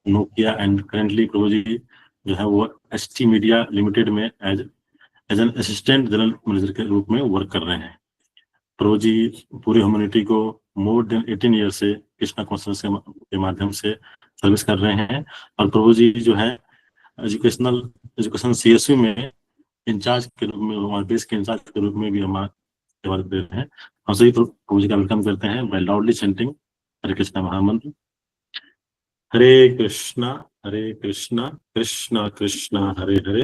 Nokia and currently Prabhu ji जो है वो ST मीडिया लिमिटेड में as an assistant general manager के रूप में वर्क कर रहे हैं। प्रभु जी पूरी ह्यूमैनिटी को मोर देन 18 ईयर से कृष्णा कॉन्फ्रेंस के माध्यम से सर्विस कर रहे हैं। और प्रभु जी जो है एजुकेशन CSU में इंचार्ज के रूप में, हमारे देश के इंचार्ज के रूप में भी हमारा सेवा दे रहे हैं। हम सभी प्रभु जी का वेलकम करते हैं बाय लाउडली चैंटिंग हरे कृष्णा महामंत्र। हरे कृष्णा कृष्णा कृष्णा हरे हरे,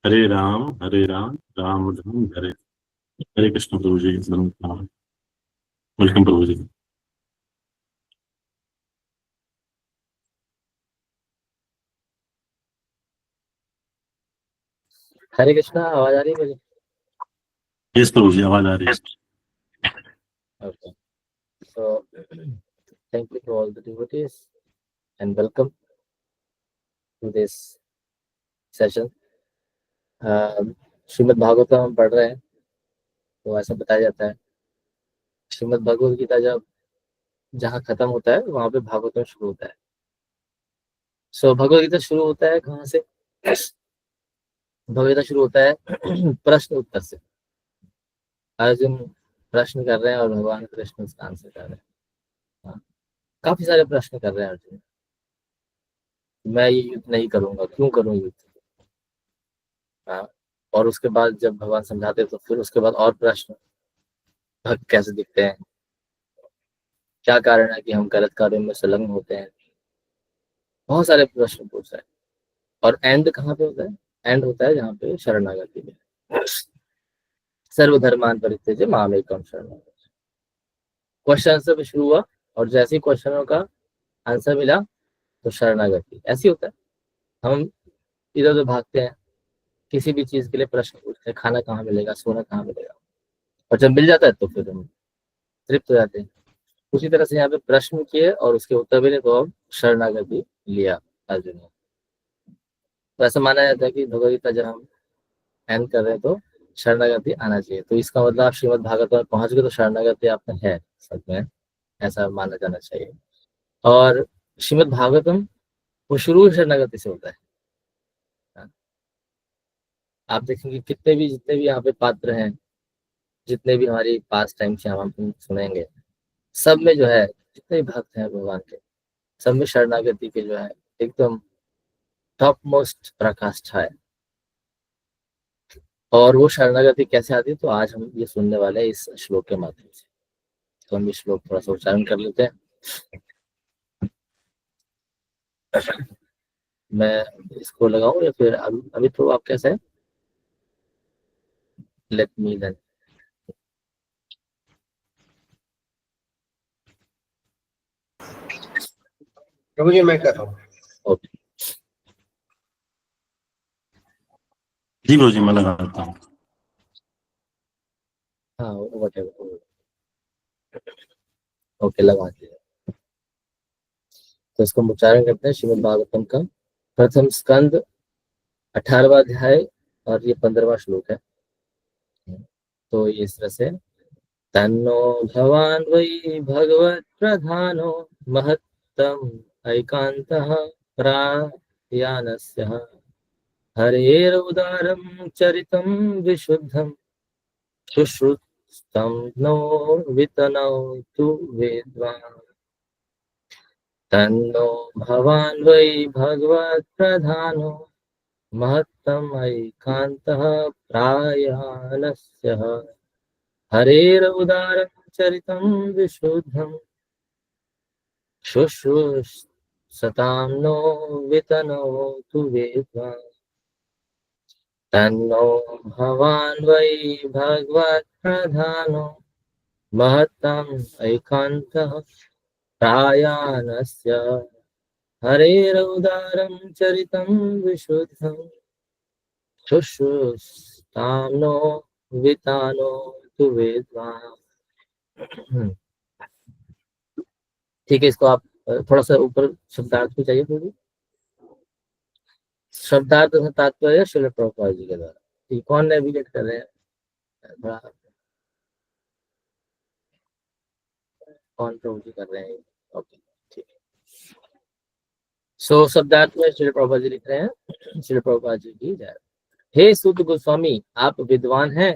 हरे राम राम राम हरे। हरे कृष्ण प्रभु जी, वेलकम प्रभु जी। हरे कृष्णा, आवाज आ रही है मुझे? यस प्रभु जी, आवाज आ रही है। Okay. So, thank you to all the devotees and welcome to this session. Shrimad Bhagavatam हम पढ़ रहे हैं, तो ऐसा बताया जाता है श्रीमद् भगवद गीता जब जहाँ खत्म होता है वहां पे भागवतम शुरू होता है। सो भगवद गीता शुरू होता है कहाँ से? भगवद गीता शुरू होता है प्रश्न उत्तर से। अर्जुन प्रश्न कर रहे हैं और भगवान कृष्ण उसका आंसर कर रहे हैं। हाँ, काफी सारे प्रश्न कर रहे हैं अर्जुन। मैं ये युद्ध नहीं करूंगा, क्यों करूं युद्ध? हाँ, और उसके बाद जब भगवान समझाते तो फिर उसके बाद और प्रश्न, भक्त कैसे दिखते हैं, क्या कारण है कि हम गलत कार्यों में संलग्न होते हैं, बहुत सारे प्रश्न पूछ रहे हैं। और एंड कहाँ पे होता है? एंड होता है जहाँ पे शरणागति में। सर्वधर्मान परित्यज्य मामेकम शरणं। क्वेश्चन आंसर पे शुरू हुआ और जैसे ही क्वेश्चनों का आंसर मिला तो शरणागति। ऐसी होता है, हम इधर उधर भागते हैं, किसी भी चीज के लिए प्रश्न पूछते हैं, खाना कहाँ मिलेगा, सोना कहाँ मिलेगा, और जब मिल जाता है तो फिर हम तृप्त हो जाते हैं। उसी तरह से यहाँ पे प्रश्न किए और उसके उत्तर मिले तो अब शरणागति लिया अर्जुन ने। तो ऐसा माना जाता है कि भगवद गीता जब हम एंड कर रहे हैं तो शरणागति आना चाहिए। तो इसका मतलब आप श्रीमद् भागवत में पहुंच गए तो शरणागति आप में है, सब में, ऐसा माना जाना चाहिए। और श्रीमद् भागवतम वो शुरू शरणागति से होता है। आप देखेंगे कितने भी जितने भी यहाँ पे पात्र हैं, जितने भी हमारी पास टाइम से हम सुनेंगे, सब में जो है जितने भी भक्त हैं भगवान के, सब में शरणागति के जो है एकदम टॉप मोस्ट पराकाष्ठा है। और वो शरणागति कैसे आती है तो आज हम ये सुनने वाले हैं इस श्लोक के माध्यम से। तो हम ये श्लोक थोड़ा सा उच्चारण कर लेते हैं। मैं इसको लगाऊं या फिर अभी तो आप कैसे हैं? Let me then. प्रभु जी मैं कर रहा हूँ। ओके, जी प्रभु जी, मैं लगाता हूँ। हाँ व्हाटएवर, ओके लगा दिया। तो इसको हम उच्चारण करते हैं श्रीमद् भागवतम का प्रथम स्कंद 18वां अध्याय और ये 15वां श्लोक है। तो ये इस तरह से, तन्नो भवान वै भगवत प्रधानो महत्तम ऐकांतः प्रायानस्य हरेरुदारं चरितं विशुद्धं शुश्रुतं नो वितनौ तु वेद्वान्। तन्नो भवान वै भगवत प्रधानो महत्तम ऐकांतः प्रायानस्य हरेरुदारं चरितं विशुद्धं शुश्रूषतां नो वितनौ तु वेद्वान्। तन्नो भवान् वै भगवत् प्रधानो महत्तम ऐकांतः प्रायानस्य हरेरुदारं चरितं विशुद्धं शुश्रूषतां नो वितानो तु वेद्वान्। ठीक है, इसको आप थोड़ा सा ऊपर शब्दार्थ में चाहिए थोड़ी। शब्दार्थ तथा तात्पर्य श्रील प्रभुपाद जी के द्वारा। ठीक, कौन नेविगेट कर रहे हैं? थोड़ा कौन प्रभु जी कर रहे हैं? ओके ठीक है। सो शब्दार्थ में श्री प्रभुपाद जी लिख रहे हैं, श्री प्रभुपाद जी की जय। हे सूत गोस्वामी, आप विद्वान हैं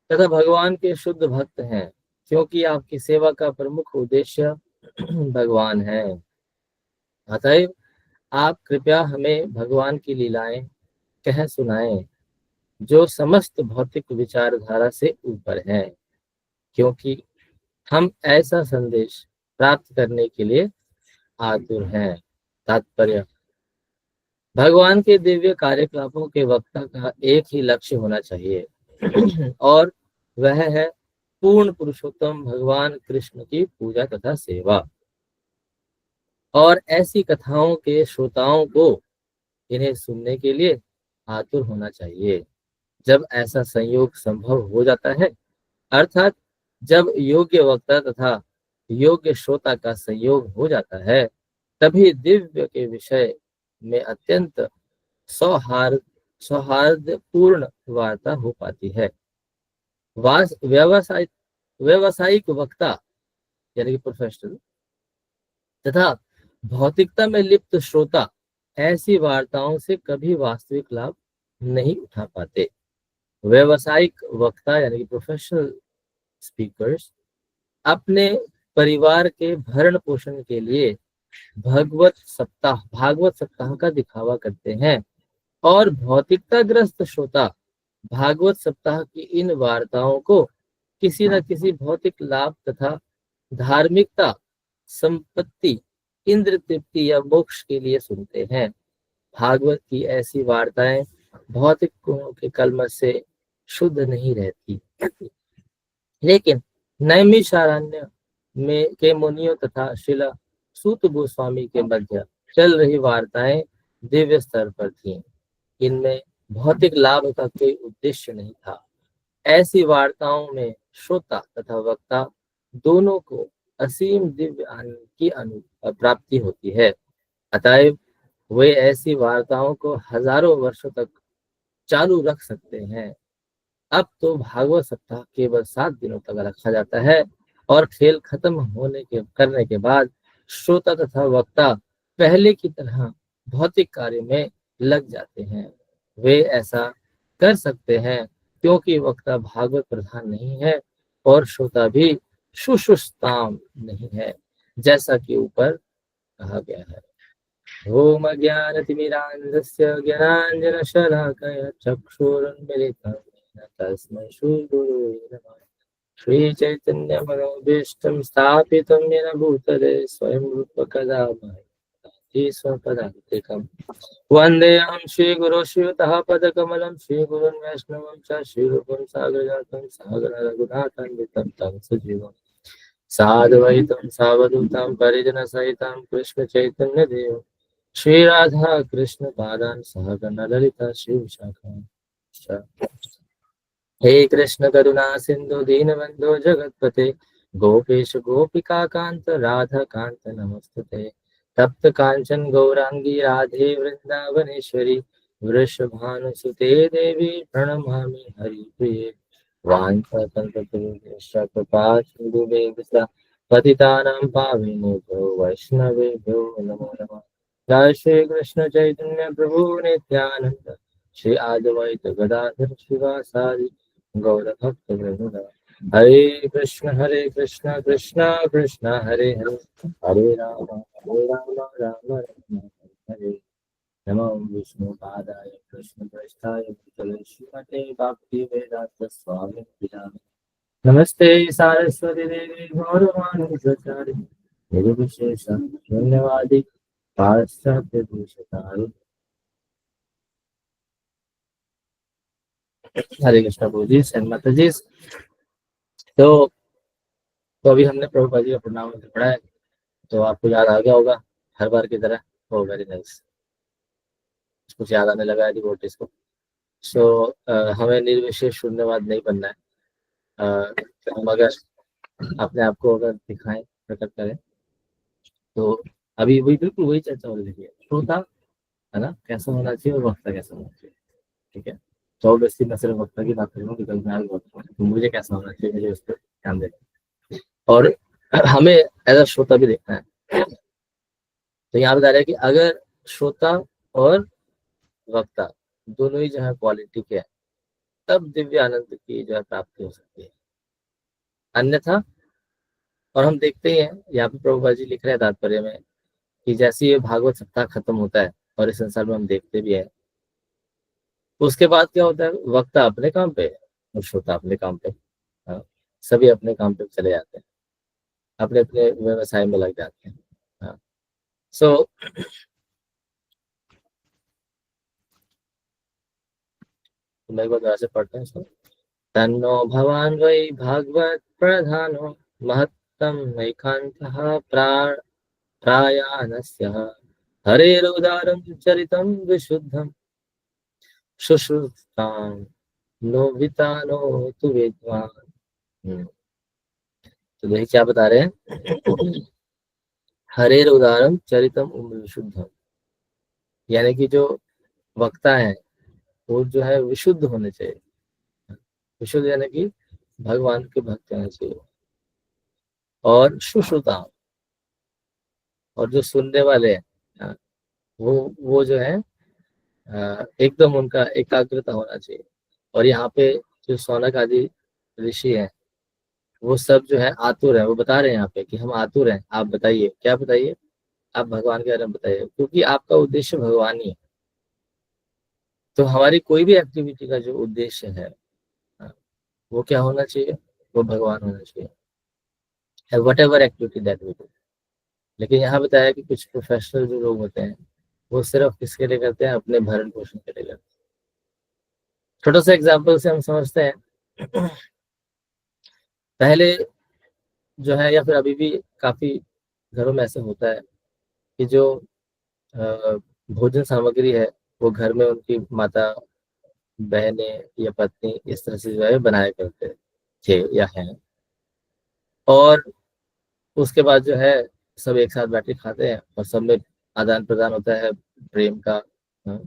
तथा भगवान के शुद्ध भक्त हैं, क्योंकि आपकी सेवा का प्रमुख उद्देश्य भगवान है। अतएव आप कृपया हमें भगवान की लीलाएं कह सुनाएं, जो समस्त भौतिक विचारधारा से ऊपर है, क्योंकि हम ऐसा संदेश प्राप्त करने के लिए आतुर हैं। तात्पर्य: भगवान के दिव्य कार्यकलापों के वक्ता का एक ही लक्ष्य होना चाहिए और वह है पूर्ण पुरुषोत्तम भगवान कृष्ण की पूजा तथा सेवा। और ऐसी कथाओं के श्रोताओं को इन्हें सुनने के लिए आतुर होना चाहिए। जब ऐसा संयोग संभव हो जाता है, अर्थात जब योग्य वक्ता तथा योग्य श्रोता का संयोग हो जाता है, तभी दिव्य के विषय में अत्यंत सौहार्दपूर्ण वार्ता हो पाती है। व्यावसायिक वक्ता यानी कि प्रोफेशनल तथा भौतिकता में लिप्त श्रोता ऐसी वार्ताओं से कभी वास्तविक लाभ नहीं उठा पाते। व्यावसायिक वक्ता यानी कि प्रोफेशनल स्पीकर्स अपने परिवार के भरण पोषण के लिए भागवत सप्ताह का दिखावा करते हैं, और भौतिकताग्रस्त श्रोता भागवत सप्ताह की इन वार्ताओं को किसी न किसी भौतिक लाभ तथा धार्मिकता, संपत्ति, इंद्र तृप्ति या मोक्ष के लिए सुनते हैं। भागवत की ऐसी वार्ताएं भौतिक गुणों के कलमश से शुद्ध नहीं रहती, लेकिन नैमिषारण्य में के मुनियों तथा श्रील सूत गोस्वामी के मध्य चल रही वार्ताएं दिव्य स्तर पर थीं। इनमें भौतिक लाभ का कोई उद्देश्य नहीं था। ऐसी वार्ताओं में श्रोता तथा वक्ता दोनों को असीम दिव्य आनंद की प्राप्ति होती है। अतएव वे ऐसी वार्ताओं को हजारों वर्षों तक चालू रख सकते हैं। अब तो भागवत सप्ताह केवल 7 दिनों तक रखा जाता है और खेल खत्म करने के बाद श्रोता तथा वक्ता पहले की तरह भौतिक कार्य में लग जाते हैं। वे ऐसा कर सकते हैं क्योंकि वक्ता भागवत प्रधान नहीं है और श्रोता भी सुषुप्ताम नहीं है, जैसा कि ऊपर कहा गया है। ओम अज्ञानतिमिरान्धस्य ज्ञानाञ्जनशलाकया चक्षुरुन्मीलितं येन तस्मै श्रीगुरुवे नमः। श्रीचैतन्यमनोभीष्टं स्थापितं येन भूतले स्वयं रूप कदा महति स्वपदान्तिकम्। वन्देऽहं श्रीगुरो श्रीयुतः पदकमलं श्रीगुरुन् वैष्णवं च श्रीरूपं साग्रजातं सहगण रघुनाथान्वितं तं सजीवम् साद्वैतं सावधूतं परिजनसहितं कृष्ण चैतन्य देव श्री राधा कृष्ण पादान सहगण ललिता श्री विशाखा। हे कृष्ण करुणा सिंधु दीनबंधो जगतपते गोपेश गोपिका कांत राधा कांत नमस्तुते। तप्त कांचन गौरांगी राधे वृंदावनेश्वरी वृषभानुसुते देवी प्रणमामि हरिप्रिये। वाञ्छाकल्पतरुभ्यश्च पतितानां पावनेभ्यो वैष्णवेभ्यो नमो नमः। जय श्री कृष्ण चैतन्य प्रभु नित्यानंद श्री अद्वैत गदाधर शिवासादि गौर भक्त वृंद। हरे कृष्ण कृष्ण कृष्ण हरे हरे हरे राम राम राम हरे। नमो विष्णु पादाय कृष्ण पृष्ठाय भूतले श्रीमते भक्ति वेदांत स्वामी नामिने। नमस्ते सारस्वती देवी गौरवाणी प्रचारिणे निर्विशेष शून्यवादी पाश्चात्य भूषितारि। हरे कृष्ण प्रभु जी, माता जी। तो अभी हमने प्रभुपाद जी का प्रणाम मंत्र पढ़ा है, तो आपको याद आ गया होगा हर बार की तरह। ओ वेरी नाइस, कुछ याद आने लगा है डिवोटीज को। सो हमें निर्विशेष शून्यवाद नहीं बनना है। हम अगर अपने आप को अगर दिखाएं, प्रकट करें, तो अभी वही बिल्कुल वही चर्चा हो रही है। श्रोता है ना कैसा होना चाहिए और वक्ता कैसा होना चाहिए, ठीक है। तो ऑब्वियसली मैं सिर्फ वक्ता की बात करूँगा बिकॉज मैं वक्ता हूं, तो मुझे कैसा होना चाहिए मुझे उस पर ध्यान देना और हमें एज अ श्रोता भी देखना है। तो यहाँ बता रहे हैं कि अगर श्रोता और वक्ता दोनों ही जो है क्वालिटी के हैं, तब दिव्य आनंद की जो है प्राप्ति हो सकती है। अन्यथा, और हम देखते ही हैं यहाँ पे प्रभुपाद जी लिख रहे हैं तात्पर्य में कि जैसे ये भागवत सप्ताह खत्म होता है और इस संसार में हम देखते भी हैं, उसके बाद क्या होता है, वक्ता अपने काम पे और श्रोता अपने काम पे, हाँ, सभी अपने काम पे चले जाते हैं, अपने अपने व्यवसाय में लग जाते हैं। हाँ, सो मैं एक बार दोबारा से पढ़ते हैं इसको। तन्नो भवान् वै भागवत प्रधानो महत्तम नैकान्तः प्रायानस्य हरेरुदारं चरितं विशुद्धं शुश्रुतां नो वितानो तु विद्वान्। तो देखिए क्या बता रहे हैं, हरेर उदारम चरितम विशुद्धम, यानी कि जो वक्ता है वो जो है विशुद्ध होने चाहिए। विशुद्ध यानी कि भगवान के भक्त होने चाहिए। और सुश्रुता, और जो सुनने वाले हैं वो जो है एकदम उनका एकाग्रता होना चाहिए। और यहाँ पे जो सौनक आदि ऋषि हैं वो सब जो है आतुर है, वो बता रहे हैं यहाँ पे कि हम आतुर हैं, आप बताइए क्या बताइए, आप भगवान के बारे में बताइए, क्योंकि आपका उद्देश्य भगवान ही है। तो हमारी कोई भी एक्टिविटी का जो उद्देश्य है वो क्या होना चाहिए, वो भगवान होना चाहिए, whatever activity that we do. लेकिन यहाँ बताया कि कुछ प्रोफेशनल जो लोग होते हैं वो सिर्फ किसके लिए करते हैं, अपने भरण पोषण के लिए करते हैं। छोटा सा एग्जाम्पल से हम समझते हैं, पहले जो है या फिर अभी भी काफी घरों में ऐसे होता है कि जो भोजन सामग्री है वो घर में उनकी माता, बहने या पत्नी इस तरह से जो है बनाया करते थे या हैं, और उसके बाद जो है सब एक साथ बैठ के खाते हैं और सब में आदान प्रदान होता है प्रेम का। हाँ।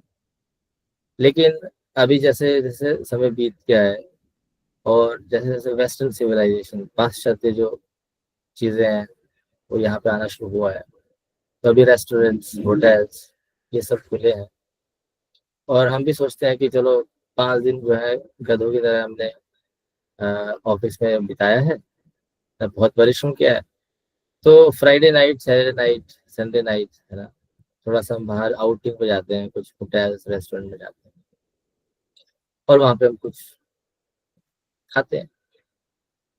लेकिन अभी जैसे जैसे समय बीत गया है और जैसे जैसे वेस्टर्न सिविलाइजेशन, पाश्चात्य जो चीजें हैं वो यहाँ पे आना शुरू हुआ है, तो अभी रेस्टोरेंट्स, होटल्स ये सब खुले हैं, और हम भी सोचते हैं कि चलो 5 दिन जो है गधों की तरह हमने ऑफिस में बिताया है, बहुत परिश्रम किया है, तो Friday night, Saturday night, Sunday night है ना, थोड़ा सा हम बाहर आउटिंग पे जाते हैं, कुछ होटल्स रेस्टोरेंट में जाते हैं और वहाँ पे हम कुछ खाते हैं।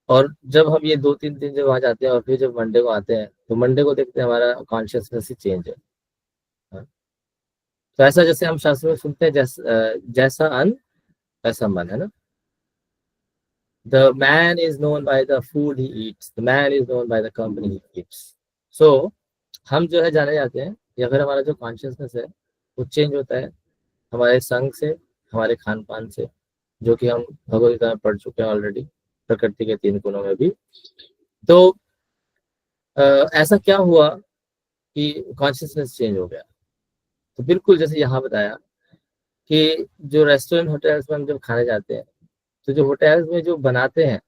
और जब हम ये 2-3 दिन जब वहाँ जाते हैं और फिर जब मंडे को आते हैं तो मंडे को देखते हैं हमारा कॉन्शियसनेस ही चेंज है। हाँ। तो ऐसा जैसे हम शास्त्र में सुनते हैं, जैसा अन्न वैसा मन, है ना। The man is known by the food he eats. The man is known by the company he keeps. So हम जो है जाने जाते हैं, या फिर हमारा जो कॉन्शियसनेस है वो चेंज होता है हमारे संग से, हमारे खान पान से, जो कि हम भगवद गीता में पढ़ चुके हैं ऑलरेडी, प्रकृति के 3 गुणों में भी। तो ऐसा क्या हुआ कि कॉन्शियसनेस चेंज हो गया, तो बिल्कुल जैसे यहाँ बताया कि जो रेस्टोरेंट होटल्स में हम जब खाने जाते हैं, तो जो होटल्स में जो बनाते हैं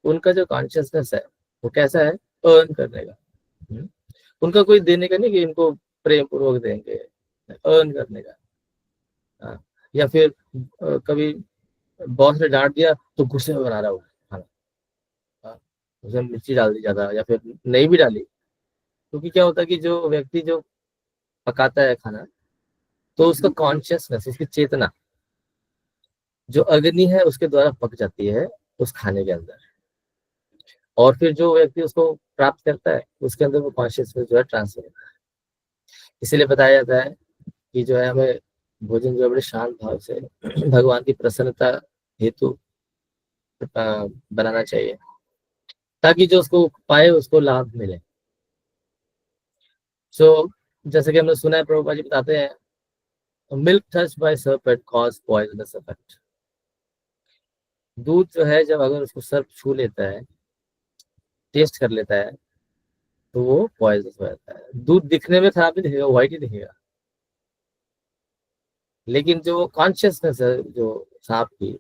उनका जो कॉन्शियसनेस है वो कैसा है, अर्न करने का। उनका कोई देने का नहीं कि इनको प्रेम पूर्वक देंगे, अर्न करने का। हाँ। या फिर कभी बॉस ने डांट दिया तो गुस्से में बना रहा हूँ खाना, हाँ, उसमें मिर्ची डाल दी ज्यादा या फिर नहीं भी डाली, क्योंकि क्या होता है कि जो व्यक्ति जो पकाता है खाना, तो उसका कॉन्शियसनेस, उसकी चेतना जो अग्नि है उसके द्वारा पक जाती है उस खाने के अंदर, और फिर जो व्यक्ति उसको प्राप्त करता है उसके अंदर वो कॉन्शियसनेस जो है ट्रांसफर होता है। इसीलिए बताया जाता है कि जो है हमें भोजन जो है बड़े शांत भाव से भगवान की प्रसन्नता हेतु बनाना चाहिए, ताकि जो उसको पाए उसको लाभ मिले। सो जैसे कि हमने सुना है, प्रभुपाद जी बताते हैं, milk touch by serpent cause poisonous effect. दूध जो है जब अगर उसको सर्प छू लेता है, टेस्ट कर लेता है, तो वो पॉइजनस हो जाता है। दूध दिखने में खराब नहीं दिखेगा, व्हाइट ही दिखेगा, लेकिन जो कॉन्शियसनेस है जो सांप की,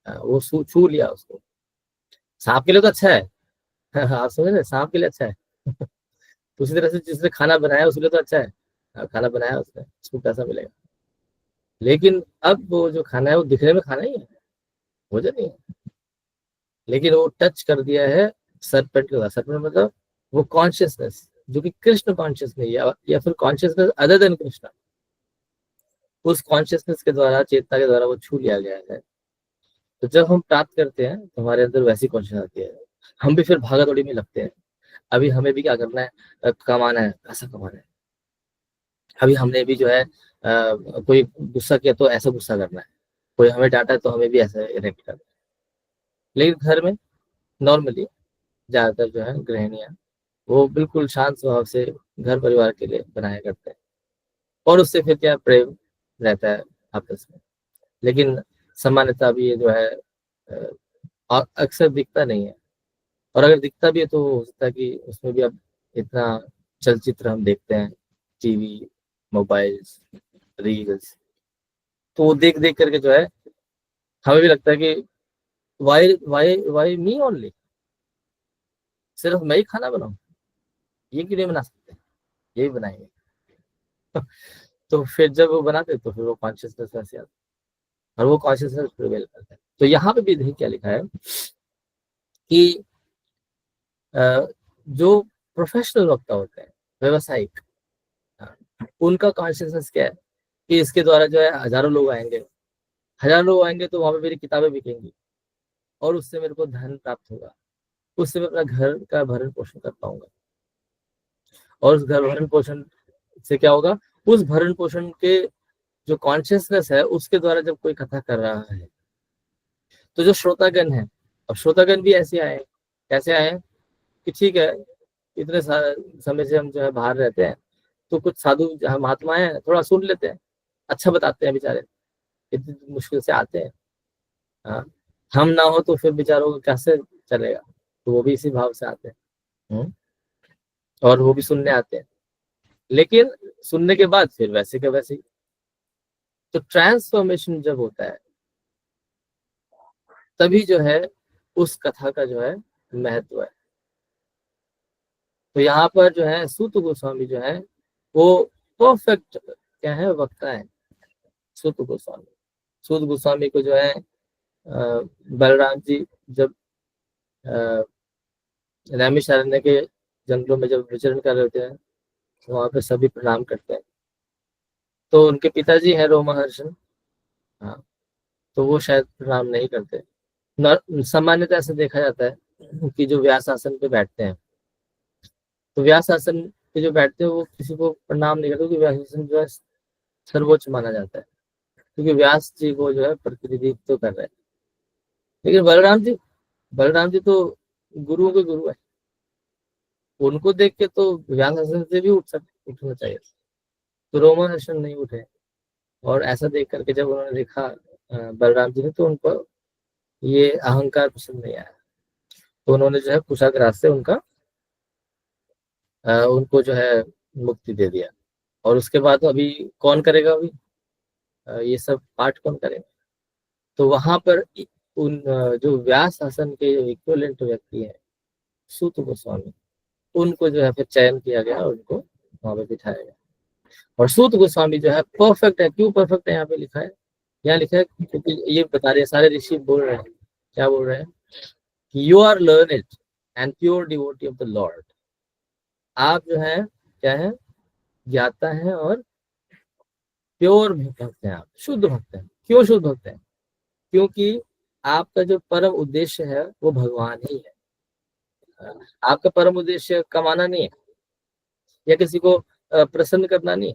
वो छू लिया उसको। सांप के लिए तो अच्छा है, आप समझ रहे, सांप के लिए अच्छा है तो उसी तरह से जिसने खाना बनाया उसके लिए तो अच्छा है, खाना बनाया उसने, उसको पैसा मिलेगा। लेकिन अब वो जो खाना है वो दिखने में खाना ही है, भोजन नहीं है, लेकिन वो टच कर दिया है सरपेंट के द्वारा। सरपेंट मतलब वो कॉन्शियसनेस जो कि कृष्ण कॉन्शियस नहीं है, या फिर कॉन्शियसनेस अदर देन कृष्ण, उस कॉन्शियसनेस के द्वारा, चेतना के द्वारा वो छू लिया गया है। तो जब हम प्राप्त करते हैं तो हमारे अंदर वैसी कॉन्शियस आती है, हम भी फिर भागा दौड़ी में लगते हैं। अभी हमें भी क्या करना है, कमाना है, पैसा कमाना है। अभी हमने भी जो है कोई गुस्सा किया तो ऐसा गुस्सा करना है, कोई हमें डांटा तो हमें भी ऐसा रिएक्ट करना है। लेकिन घर में नॉर्मली ज्यादातर जो है गृहिणियां वो बिल्कुल शांत स्वभाव से घर परिवार के लिए बनाया करते हैं, और उससे फिर क्या प्रेम रहता है आपस में। लेकिन सामान्यतः भी ये जो है अक्सर दिखता नहीं है, और अगर दिखता भी है तो हो सकता है कि उसमें भी अब इतना चलचित्र हम देखते हैं, टीवी, मोबाइल्स, रील्स, तो वो देख देख करके जो है हमें भी लगता है कि why why why me only, सिर्फ मैं ही खाना बनाऊं, ये क्यों नहीं बना सकते, ये भी बनाएंगे। तो फिर जब वो बनाते तो फिर वो कॉन्शियसनेस वैसे आता है, और वो कॉन्शियसनेस प्रिवेल करता है। तो यहाँ पे भी देखिए क्या लिखा है कि जो प्रोफेशनल वक्ता होते हैं, व्यवसायिक, उनका कॉन्शियसनेस क्या है कि इसके द्वारा जो है हजारों लोग आएंगे, हजार लोग आएंगे तो वहां पे मेरी किताबें बिकेंगी, और उससे मेरे को धन प्राप्त होगा, उससे मैं अपना घर का भरण पोषण कर पाऊंगा, और उस घर भरण पोषण से क्या होगा, उस भरण पोषण के जो कॉन्शियसनेस है उसके द्वारा जब कोई कथा कर रहा है तो जो श्रोतागण है, अब श्रोतागण भी ऐसे आए, कैसे आए कि ठीक है इतने समय से हम जो है बाहर रहते हैं, तो कुछ साधु महात्मा है थोड़ा सुन लेते हैं, अच्छा बताते हैं बेचारे, इतनी मुश्किल से आते हैं। हाँ, हम ना हो तो फिर बेचारों को कैसे चलेगा, तो वो भी इसी भाव से आते हैं। और वो भी सुनने आते हैं, लेकिन सुनने के बाद फिर वैसे के वैसे ही। तो ट्रांसफॉर्मेशन जब होता है तभी जो है उस कथा का जो है महत्व है। तो यहाँ पर जो है सूत गोस्वामी जो है वो परफेक्ट क्या है, वक्ता है। सूत गोस्वामी, सूत गोस्वामी को जो है बलराम जी जब नैमिषारण्य के जंगलों में जब विचरण कर रहे होते हैं तो वहां पे सभी प्रणाम करते हैं। तो उनके पिताजी हैं रोमहर्षण, हाँ, तो वो शायद प्रणाम नहीं करते। सामान्यतः ऐसा देखा जाता है कि जो व्यास आसन पे बैठते हैं, तो व्यास आसन पे जो बैठते हैं वो किसी को प्रणाम नहीं करते, क्योंकि व्यास आसन जो है सर्वोच्च माना जाता है, क्योंकि व्यास जी को जो है प्रतिनिधित्व तो कर रहे हैं। लेकिन बलराम जी तो गुरुओं के गुरु है, उनको देख के तो व्यास आसन से भी उठना चाहिए, तो रोमहर्षण नहीं उठे। और ऐसा देख करके जब उन्होंने देखा बलराम जी ने, तो उनको ये अहंकार पसंद नहीं आया, तो उन्होंने जो है कुशाग्रास से उनको जो है मुक्ति दे दिया। और उसके बाद अभी कौन करेगा, अभी ये सब पाठ कौन करेगा। तो वहां पर उन जो व्यास आसन के इक्विवेलेंट व्यक्ति है सूत गोस्वामी, उनको जो है फिर चयन किया गया और उनको वहां पे बिठाया गया। और सूत गोस्वामी जो है परफेक्ट है। क्यों परफेक्ट है यहाँ पे लिखा है, यहाँ लिखा है क्योंकि ये बता रहे हैं, सारे ऋषि बोल रहे हैं, क्या बोल रहे हैं कि you are learned and pure devotee of the Lord. आप जो है क्या है, ज्ञाता है और प्योर भक्त हैं, आप शुद्ध भक्त हैं। क्यों शुद्ध भक्त हैं, क्योंकि आपका जो परम उद्देश्य है वो भगवान ही है। आपका परम उद्देश्य कमाना नहीं है, या किसी को प्रसन्न करना नहीं है।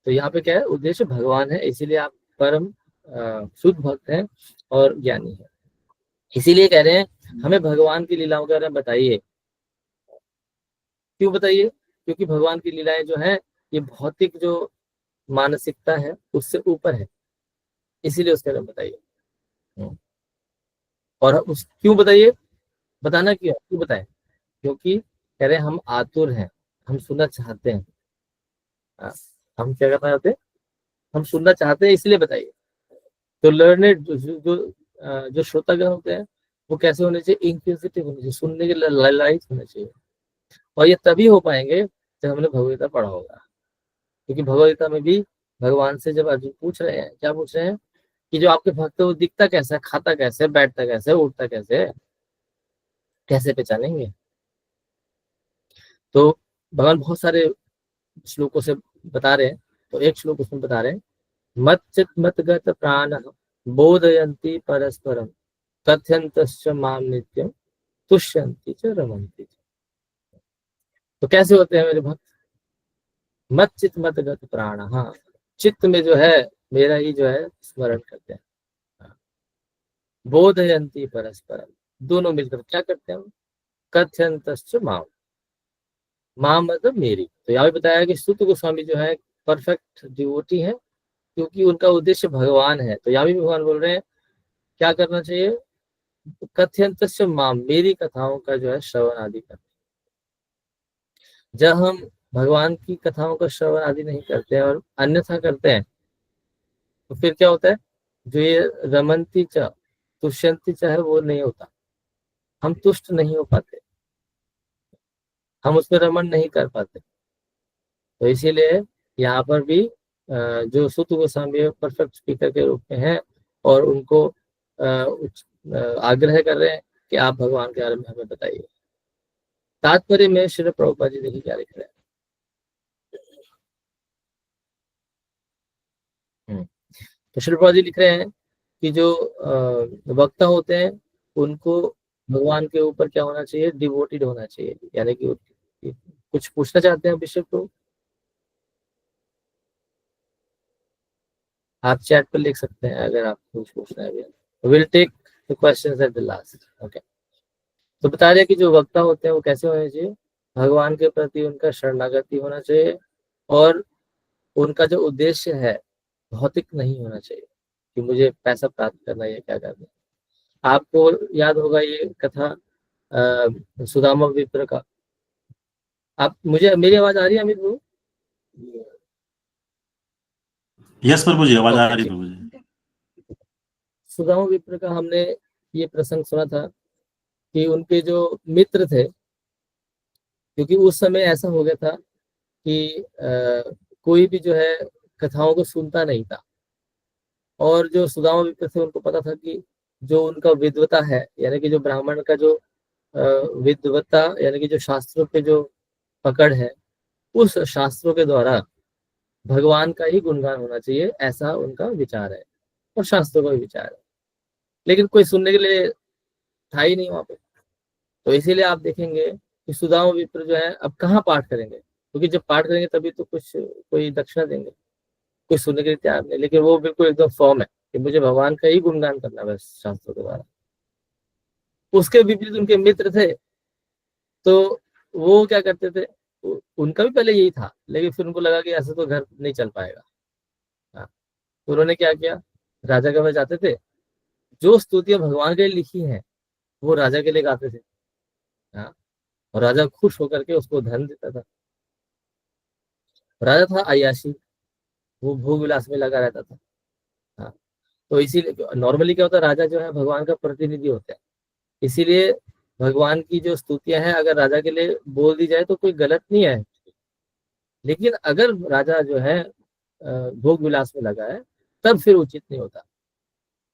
तो यहाँ पे क्या है, उद्देश्य भगवान है, इसीलिए आप परम शुद्ध भक्त हैं और ज्ञानी है। इसीलिए कह रहे हैं हमें भगवान की लीलाओं के बारे में बताइए। क्यों बताइए, क्योंकि भगवान की लीलाएं जो है ये भौतिक जो मानसिकता है उससे ऊपर है, इसीलिए उसके बारे में बताइए। और उस क्यों बताइए, बताना क्यों बताएं, क्योंकि कह रहे हैं हम आतुर हैं, हम सुनना चाहते हैं। हम क्या करना चाहते हैं, हम सुनना चाहते हैं, इसलिए बताइए। तो लर्नेड जो श्रोतागण होते हैं वो कैसे होने चाहिए, इंक्विजिटिव होने चाहिए, सुनने के लायक होने चाहिए। और ये तभी हो पाएंगे जब हमने भगवदगीता पढ़ा होगा, क्योंकि भगवदगीता में भी भगवान से जब अर्जुन पूछ रहे हैं, क्या पूछ रहे हैं कि जो आपके भक्त है वो दिखता कैसा है, खाता कैसे, बैठता कैसे, उठता कैसे, कैसे पहचानेंगे। तो भगवान बहुत सारे श्लोकों से बता रहे हैं, तो एक श्लोक उसमें बता रहे हैं, मत चित मत गत प्राण बोधयन्ति परस्परम कथयन्तश्च माम नित्यम तुष्यन्ति च रमन्ति च। तो कैसे होते हैं मेरे भक्त, मत चित मत गत प्राण, हाँ चित्त में जो है मेरा ही जो है स्मरण करते हैं, बोधयन्ति परस्परम, दोनों मिलकर क्या करते हैं, कथयन्तश्च माम, माम मतलब मेरी। तो यहाँ भी बताया कि सुत गोस्वामी जो है परफेक्ट डिवोटी है, क्योंकि उनका उद्देश्य भगवान है। तो यहाँ भी भगवान बोल रहे हैं क्या करना चाहिए, कथयन्तश्च माम, मेरी कथाओं का जो है श्रवण आदि करना। जब हम भगवान की कथाओं का श्रवण आदि नहीं करते हैं और अन्यथा करते हैं, तो फिर क्या होता है, जो ये रमन्ति च तुष्यन्ति च है वो नहीं होता, हम तुष्ट नहीं हो पाते, हम उसमें रमन नहीं कर पाते। तो इसीलिए यहाँ पर भी जो सुत गोस्वामी परफेक्ट स्पीकर के रूप में हैं और उनको आग्रह कर रहे हैं कि आप भगवान के बारे में हमें बताइए। तात्पर्य में श्री प्रभुपाद जी देखिए क्या लिख रहे हैं। तो श्री प्रभुपाद जी लिख रहे हैं कि जो वक्ता होते हैं उनको भगवान के ऊपर क्या होना चाहिए, डिवोटेड होना चाहिए, यानी कि कुछ पूछना चाहते हैं बिशप को, आप चैट पर लिख सकते हैं अगर आप कुछ पूछना है। Will take the questions at the last. Okay, तो बता रहे कि जो वक्ता होते हैं वो कैसे होने चाहिए, भगवान के प्रति उनका शरणागति होना चाहिए और उनका जो उद्देश्य है भौतिक नहीं होना चाहिए कि मुझे पैसा प्राप्त करना है या क्या करना है। आपको याद होगा ये कथा सुदामा विप्र का। आप मुझे मेरी आवाज आ रही है अमित बाबू? यस प्रभु जी, आवाज आ ओके, रही ठीक। प्रभु जी। सुदामा विप्र का हमने ये प्रसंग सुना था कि उनके जो मित्र थे, क्योंकि उस समय ऐसा हो गया था कि कोई भी जो है कथाओं को सुनता नहीं था, और जो सुदामा विप्र थे उनको पता था कि जो उनका विद्वता है, यानी कि जो ब्राह्मण का जो विद्वता यानी कि जो शास्त्रों पे जो पकड़ है, उस शास्त्रों के द्वारा भगवान का ही गुणगान होना चाहिए, ऐसा उनका विचार है और शास्त्रों का भी विचार है। लेकिन कोई सुनने के लिए था ही नहीं वहां पे। तो इसीलिए आप देखेंगे कि सुदामा विप्र जो है अब कहाँ पाठ करेंगे, क्योंकि जब पाठ करेंगे तभी तो कुछ कोई दक्षिणा देंगे, कोई सुनने के लिए तैयार नहीं। लेकिन वो बिल्कुल एकदम फॉर्म है कि मुझे भगवान का ही गुणगान करना है बस शास्त्रों के द्वारा। उसके विपरीत उनके मित्र थे, तो वो क्या करते थे, उनका भी पहले यही था, लेकिन फिर उनको लगा कि ऐसे तो घर नहीं चल पाएगा। हाँ, तो उन्होंने क्या किया, राजा के पास जाते थे, जो स्तुतियां भगवान के लिए लिखी हैं वो राजा के लिए गाते थे। हाँ, और राजा खुश होकर के उसको धन देता था। राजा था अय्याशी, वो भोग विलास में लगा रहता था। हाँ, तो इसीलिए नॉर्मली क्या होता है, राजा जो है भगवान का प्रतिनिधि होता है, इसीलिए भगवान की जो स्तुतियां हैं अगर राजा के लिए बोल दी जाए तो कोई गलत नहीं है। लेकिन अगर राजा जो है भोग विलास में लगा है तब फिर उचित नहीं होता।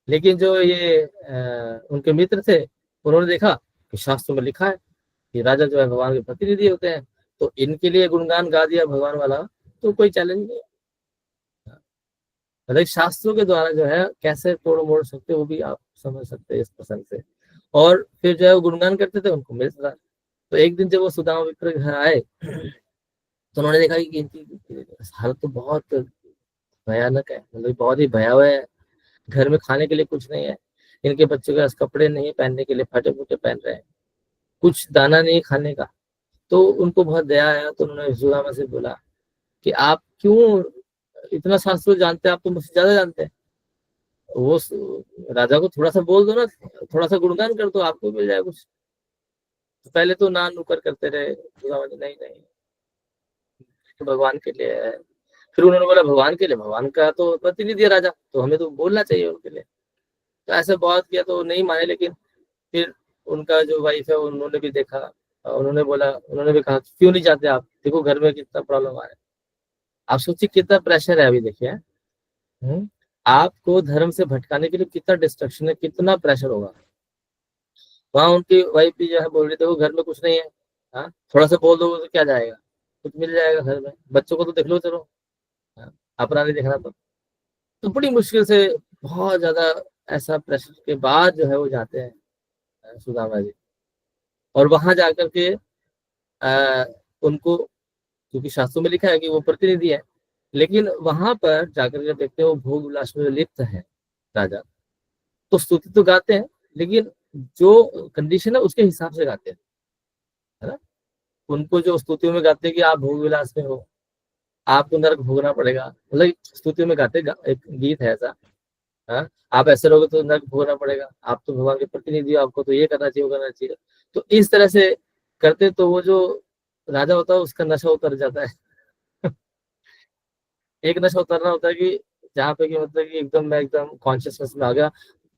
लेकिन जो ये उनके मित्र थे, उन्होंने देखा कि शास्त्र में लिखा है कि राजा जो है भगवान के प्रतिनिधि होते हैं, तो इनके लिए गुणगान गा दिया भगवान वाला, तो कोई चैलेंज नहीं है। मतलब शास्त्रों के द्वारा जो है कैसे तोड़ मोड़ सकते वो भी आप समझ सकते हैं इस प्रसंग से। और फिर जो है वो गुणगान करते थे, उनको मिलता था। तो एक दिन जब वो सुदामा विप्र के घर आए तो उन्होंने देखा कि इनकी हालत तो बहुत भयानक है, मतलब बहुत ही भयावह है। घर में खाने के लिए कुछ नहीं है, इनके बच्चों के पास कपड़े नहीं पहनने के लिए, फटे फूटे पहन रहे हैं, कुछ दाना नहीं खाने का। तो उनको बहुत दया आया, तो उन्होंने सुदामा से बोला कि आप क्यों इतना शास्त्र जानते हैं, आप तो मुझसे ज्यादा जानते हैं। वो राजा को थोड़ा सा बोल दो ना, थोड़ा सा गुणगान कर दो, आपको मिल जाए कुछ। तो पहले तो नान नुकर करते रहे, सुदामा जी नहीं नहीं तो भगवान के लिए है। फिर उन्होंने बोला भगवान के लिए, भगवान का तो प्रतिनिधि है राजा, तो हमें तो बोलना चाहिए उनके लिए। तो ऐसे बहुत किया तो नहीं माने, लेकिन फिर उनका जो वाइफ है उन्होंने भी देखा, उन्होंने भी कहा क्यों नहीं जाते आप, देखो घर में कितना प्रॉब्लम आ रहा है। आप सोचिए कितना प्रेशर है अभी, देखिए आपको धर्म से भटकाने के लिए कितना डिस्ट्रक्शन है, कितना प्रेशर होगा। वहां उनकी वाइफ भी जो है बोल रही थी वो घर में कुछ नहीं है, हाँ थोड़ा सा बोल दो तो क्या जाएगा, कुछ मिल जाएगा घर में, बच्चों को तो देख लो चलो, हाँ, अपना नहीं देखना। तो बड़ी मुश्किल से बहुत ज्यादा ऐसा प्रेशर के बाद जो है वो जाते हैं सुदामा जी, और वहां जाकर के उनको, क्योंकि शास्त्रों में लिखा है कि वो प्रतिनिधि है, लेकिन वहां पर जाकर के देखते हैं वो भोग विलास में लिप्त है राजा। तो स्तुति तो गाते हैं, लेकिन जो कंडीशन है उसके हिसाब से गाते हैं, है ना। उनको जो स्तुतियों में गाते हैं कि आप भोग विलास में हो, आपको नरक भोगना पड़ेगा, मतलब स्तुतियों में गाते एक गीत है ऐसा, हाँ आप ऐसे रहोगे तो नरक भोगना पड़ेगा, आप तो भगवान के प्रतिनिधि हो, आपको तो ये करना चाहिए, वो करना चाहिए। तो इस तरह से करते तो वो जो राजा होता है उसका नशा उतर जाता है। एक नशा उतरना होता है कि जहाँ पे कि मतलब कि एकदम मैं एकदम कॉन्शियसनेस में आ गया,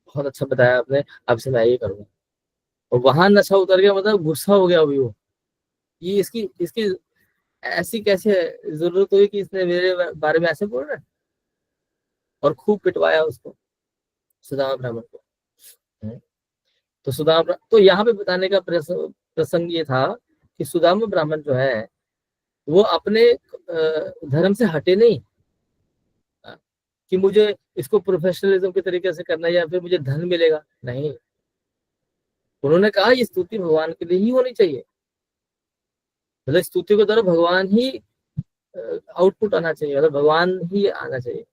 बहुत अच्छा बताया आपने, अब से मैं ये करूंगा। और वहां नशा उतर गया, मतलब गुस्सा हो गया अभी वो, ये इसकी इसकी ऐसी कैसे जरूरत हुई कि इसने मेरे बारे में ऐसे बोल रहा है, और खूब पिटवाया उसको, सुदामा ब्राह्मण को। तो तो यहाँ पे बताने का प्रसंग ये था कि सुदामा ब्राह्मण जो है वो अपने धर्म से हटे नहीं, कि मुझे इसको प्रोफेशनलिज्म के तरीके से करना है या फिर मुझे धन मिलेगा, नहीं। उन्होंने कहा ये स्तुति भगवान के लिए ही होनी चाहिए, मतलब स्तुति के द्वारा भगवान ही आउटपुट आना चाहिए, मतलब भगवान ही आना चाहिए।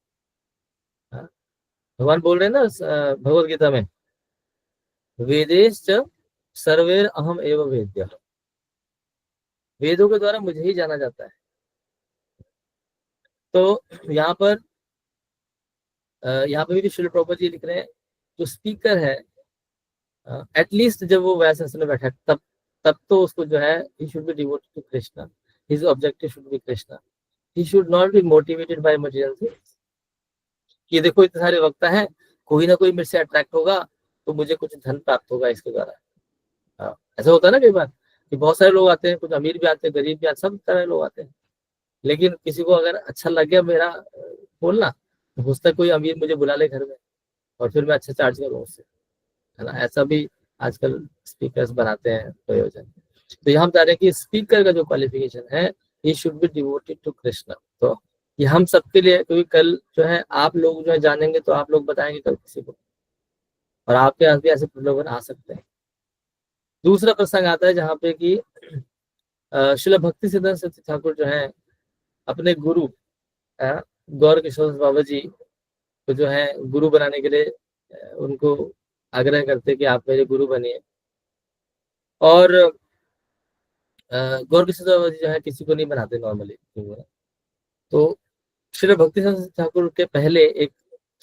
भगवान बोल रहे हैं ना भगवत गीता में, वेदेश्च सर्वेर अहम एव वेद्य, वेदों के द्वारा मुझे ही जाना जाता है। तो यहाँ पर भी श्रील प्रभुपाद जी लिख रहे हैं, जो स्पीकर है एटलीस्ट जब वो वैसे आसन में बैठा तब तो उसको जो है he should be devoted to Krishna, his objective should be Krishna, he should not be motivated by material things, कि देखो इतने सारे वक्ता हैं, कोई ना कोई मेरे से अट्रैक्ट होगा तो मुझे कुछ धन प्राप्त होगा इसके द्वारा। ऐसा होता है ना कई बार कि बहुत सारे लोग आते हैं, कुछ अमीर भी आते हैं, गरीब भी आते हैं, सब तरह लोग आते हैं, लेकिन किसी को अगर अच्छा लग गया मेरा बोलना, तो हो सकता है कोई अमीर मुझे बुला ले घर में और फिर मैं अच्छा चार्ज करूँ उससे, है ना। ऐसा भी आजकल स्पीकर्स बनाते हैं प्रयोजन। तो यहाँ बता रहे हैं कि स्पीकर का जो क्वालिफिकेशन है, he should be devoted to Krishna. तो ये हम सबके लिए, क्योंकि कल जो है आप लोग जो है जानेंगे तो आप लोग बताएंगे कल किसी को, और आपके यहाँ भी ऐसे प्रलोभन आ सकते हैं। दूसरा प्रसंग आता है जहाँ पे कि श्रील भक्ति सिद्धांत सरस्वती ठाकुर जो है अपने गुरु गौर किशोर बाबा जी को जो है गुरु बनाने के लिए उनको आग्रह करते कि आप मेरे गुरु बनिए। और गौर किशोर बाबा जी जो है किसी को नहीं बनाते नॉर्मली, तो श्री भक्ति ठाकुर के पहले एक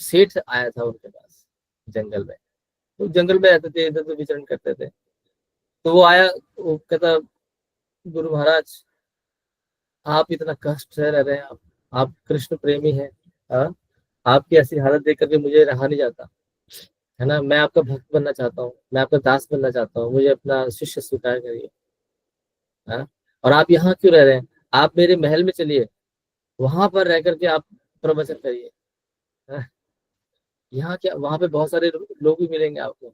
सेठ आया था उनके पास जंगल में, तो जंगल में रहते थे, इधर तो विचरण करते थे। तो वो आया, वो कहता गुरु महाराज आप इतना कष्ट रह रहे हैं, आप कृष्ण प्रेमी हैं, आपकी ऐसी हालत देख करके मुझे रहा नहीं जाता, है ना। मैं आपका भक्त बनना चाहता हूँ, मैं आपका दास बनना चाहता हूँ, मुझे अपना शिष्य स्वीकार करिए। और आप यहाँ क्यों रह रहे हैं, आप मेरे महल में चलिए, वहां पर रह करके आप प्रवचन करिए। यहाँ क्या, वहां पे बहुत सारे लोग भी मिलेंगे आपको।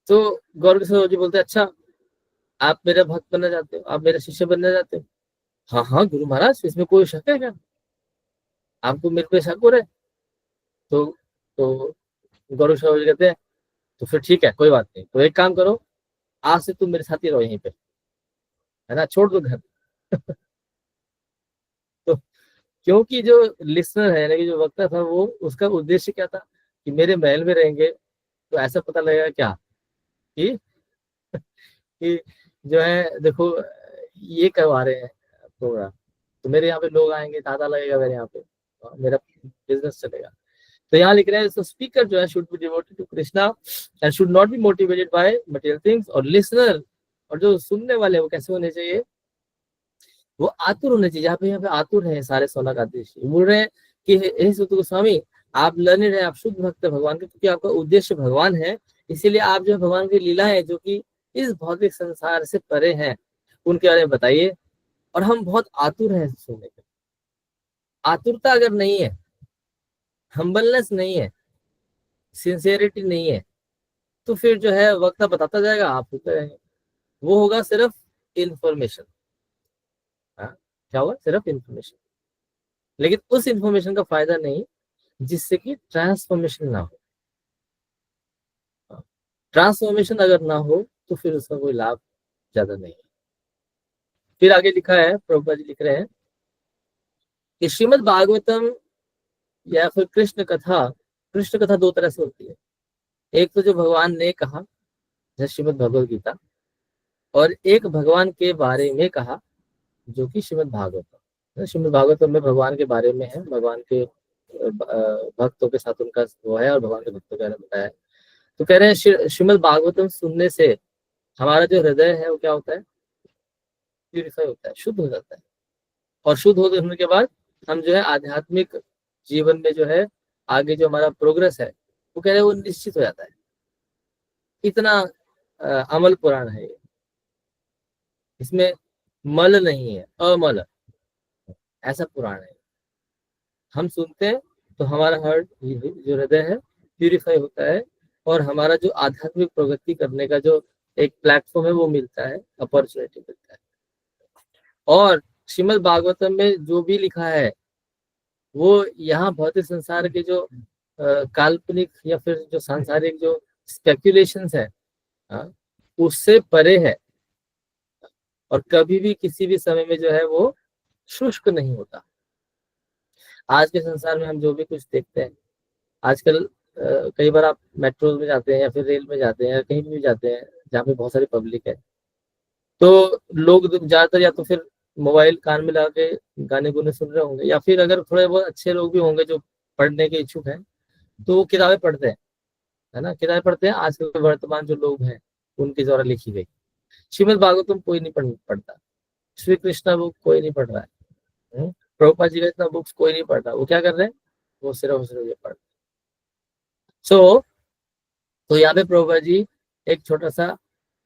तो गौर किशोर जी बोलते अच्छा आप मेरा भक्त बनना चाहते हो, आप मेरा शिष्य बनना चाहते हो, हाँ हाँ गुरु महाराज इसमें कोई शक है क्या, आपको मेरे पे शक हो रहा है। तो गौरव शर्मा जी कहते हैं तो फिर ठीक है कोई बात नहीं, तो एक काम करो आज से तुम मेरे साथ ही रहो यहीं पे, है ना, छोड़ दो घर। तो क्योंकि जो लिसनर है, यानी जो वक्ता था, वो उसका उद्देश्य क्या था कि मेरे महल में रहेंगे तो ऐसा पता लगेगा क्या कि कि जो है देखो ये करवा रहे हैं प्रोग्राम, तो मेरे यहाँ पे लोग आएंगे, तांता लगेगा मेरे यहाँ पे, मेरा बिजनेस चलेगा। तो यहाँ लिख रहे हैं so स्पीकर जो है should be devoted to Krishna and should not be motivated by material things. और लिसनर, और जो सुनने वाले वो कैसे होने चाहिए, वो आतुर होने चाहिए। यहाँ पे आतुर है सारे सोना का देश, बोल रहे हैं कि हे सुत गोस्वामी आप लर्निड है, आप शुद्ध भक्त है भगवान के, क्योंकि आपका उद्देश्य भगवान है, इसीलिए आप जो भगवान की लीलाएं जो कि इस भौतिक संसार से परे हैं उनके बारे में बताइए। और हम बहुत आतुर हैं सुनने के। आतुरता अगर नहीं है, हम्बलनेस नहीं है, सिंसियरिटी नहीं है, तो फिर जो है वक्त बताता जाएगा, आप होते रहेंगे। वो होगा सिर्फ इंफॉर्मेशन। क्या होगा? सिर्फ इंफॉर्मेशन। लेकिन उस इंफॉर्मेशन का फायदा नहीं जिससे कि ट्रांसफॉर्मेशन ना हो। ट्रांसफॉर्मेशन अगर ना हो तो फिर उसका कोई लाभ ज्यादा नहीं है। फिर आगे लिखा है, प्रभुपाद जी लिख रहे हैं कि श्रीमद् भागवतम या फिर कृष्ण कथा दो तरह से होती है। एक तो जो भगवान ने कहा, जैसे श्रीमद् भगवद गीता, और एक भगवान के बारे में कहा जो कि श्रीमद् भागवतम। श्रीमद् भागवतम में भगवान के बारे में है, भगवान के भक्तों के साथ उनका वो है और भगवान के भक्तों के बारे में बताया है। तो कह रहे हैं श्रीमद् भागवतम सुनने से हमारा जो हृदय है वो क्या होता है? प्यूरिफाई होता है, शुद्ध हो जाता है। और शुद्ध होने के बाद हम जो है आध्यात्मिक जीवन में जो है आगे जो हमारा प्रोग्रेस है वो कह रहे हैं वो निश्चित हो जाता है। इतना अमल पुराण है ये, इसमें मल नहीं है, अमल, ऐसा पुराण है। हम सुनते हैं तो हमारा हार्ट जो हृदय है प्यूरिफाई होता है और हमारा जो आध्यात्मिक प्रगति करने का जो एक प्लेटफॉर्म है वो मिलता है, अपॉर्चुनिटी मिलता है। और श्रीमद् भागवतम में जो भी लिखा है वो यहाँ भौतिक संसार के जो काल्पनिक या फिर जो सांसारिक जो स्पेक्युलेशंस है उससे परे है और कभी भी किसी भी समय में जो है वो शुष्क नहीं होता। आज के संसार में हम जो भी कुछ देखते हैं आजकल, कई बार आप मेट्रो में जाते हैं या फिर रेल में जाते हैं या कहीं भी जाते हैं जहाँ पे बहुत सारी पब्लिक है, तो लोग ज्यादातर या तो फिर मोबाइल कान में लगा के गाने गुने सुन रहे होंगे, या फिर अगर थोड़े बहुत अच्छे लोग भी होंगे जो पढ़ने के इच्छुक हैं तो वो किताबें पढ़ते हैं, है ना, किताबें पढ़ते हैं। आजकल के वर्तमान जो लोग हैं उनके द्वारा लिखी गई श्रीमद् भागवतम कोई नहीं पढ़ता, श्री कृष्णा बुक कोई नहीं पढ़ रहा है, प्रभुपाद जी का इतना बुक्स कोई नहीं पढ़ रहा। वो क्या कर रहे हैं? वो सिर्फ ये पढ़ रहे। तो यहाँ पे प्रभुपाद जी एक छोटा सा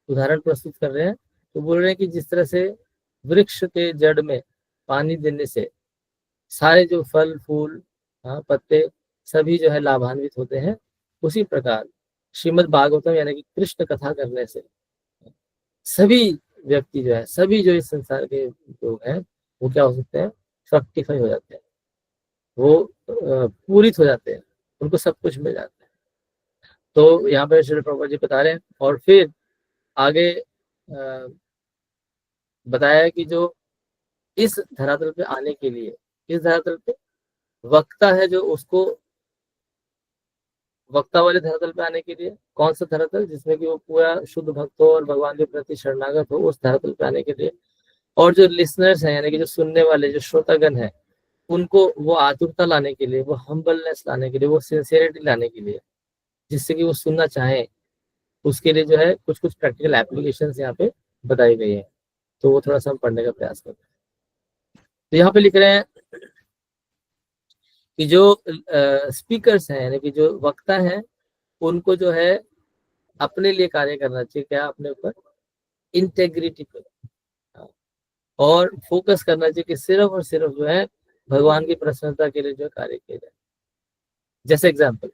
उदाहरण प्रस्तुत कर रहे हैं। तो बोल रहे हैं कि जिस तरह से वृक्ष के जड़ में पानी देने से सारे जो फल फूल पत्ते सभी जो है लाभान्वित होते हैं, उसी प्रकार श्रीमद् भागवतम यानी कि कृष्ण कथा करने से सभी व्यक्ति जो है, सभी जो इस संसार के लोग हैं वो क्या हो सकते हैं? फ्रक्टिफाई हो जाते हैं, वो पूरित हो जाते हैं, उनको सब कुछ मिल जाता है। तो यहाँ पे श्री प्रभुपाद जी बता रहे हैं। और फिर आगे बताया कि जो इस धरातल पे आने के लिए, इस धरातल पे वक्ता है जो उसको, वक्ता वाले धरातल पे आने के लिए कौन सा धरातल? जिसमें कि वो पूरा शुद्ध भक्त हो और भगवान के प्रति शरणागत हो, उस धरातल पे आने के लिए। और जो लिसनर्स हैं यानी कि जो सुनने वाले जो श्रोतागण हैं उनको वो आतुरता लाने के लिए, वो हम्बलनेस लाने के लिए, वो सिंसियरिटी लाने के लिए, जिससे कि वो सुनना चाहें, उसके लिए जो है कुछ कुछ प्रैक्टिकल एप्लीकेशन यहाँ पे बताई गई है। तो वो थोड़ा सा हम पढ़ने का प्रयास करते हैं। तो यहाँ पे लिख रहे हैं कि जो स्पीकर्स हैं यानी कि जो वक्ता हैं उनको जो है अपने लिए कार्य करना चाहिए, क्या? अपने ऊपर इंटेग्रिटी पे और फोकस करना चाहिए कि सिर्फ और सिर्फ जो है भगवान की प्रसन्नता के लिए जो कार्य किया जाए। जैसे एग्जाम्पल,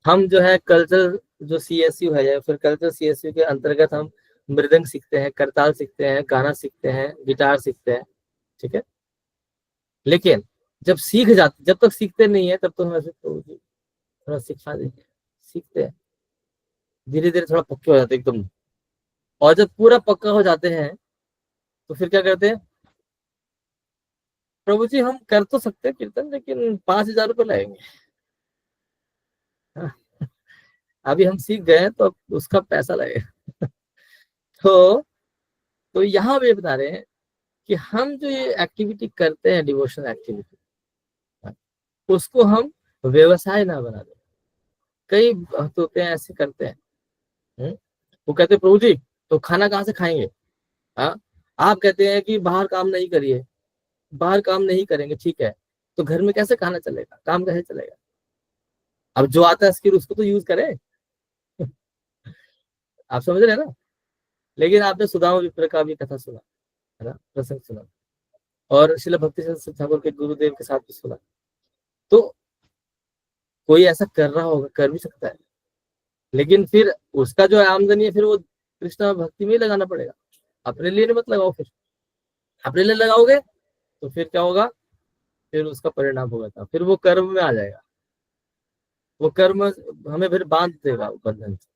हम जो है कल्चर जो CSU है या फिर कल्चर CSU के अंतर्गत हम मृदंग सीखते हैं, करताल सीखते हैं, गाना सीखते हैं, गिटार सीखते हैं, ठीक है। लेकिन जब जब तक सीखते नहीं है तब तो हम ऐसे थोड़ा सिखा देंगे, सीखते हैं, धीरे धीरे थोड़ा पक्के हो जाते हैं एकदम। और जब पूरा पक्का हो जाते हैं तो फिर क्या करते हैं? प्रभु जी हम कर तो सकते हैं कीर्तन लेकिन 5,000 रुपये लगेंगे। अभी हम सीख गए तो उसका पैसा लगेगा। तो यहाँ भी बता रहे हैं कि हम जो ये एक्टिविटी करते हैं, डिवोशनल एक्टिविटी, उसको हम व्यवसाय ना बना दें। कई भक्त होते हैं ऐसे करते हैं, वो कहते हैं प्रभु जी तो खाना कहाँ से खाएंगे? आप कहते हैं कि बाहर काम नहीं करिए, बाहर काम नहीं करेंगे, ठीक है, तो घर में कैसे खाना चलेगा, काम कैसे चलेगा? अब जो आता है स्किल उसको तो यूज करें। आप समझ रहे हैं ना। लेकिन आपने सुदामा विप्र का भी कथा सुना है ना, प्रसंग सुना, और शिला भक्ति सिद्धांत ठाकुर के गुरुदेव के साथ भी सुना। तो कोई ऐसा कर रहा होगा, कर भी सकता है, लेकिन फिर उसका जो आमदनी है फिर वो कृष्णा भक्ति में ही लगाना पड़ेगा। अपने लिए मत लगाओ, फिर अपने लिए लगाओगे तो फिर क्या होगा, फिर उसका परिणाम होगा, फिर वो कर्म में आ जाएगा, वो कर्म हमें फिर बांध देगा बंधन से।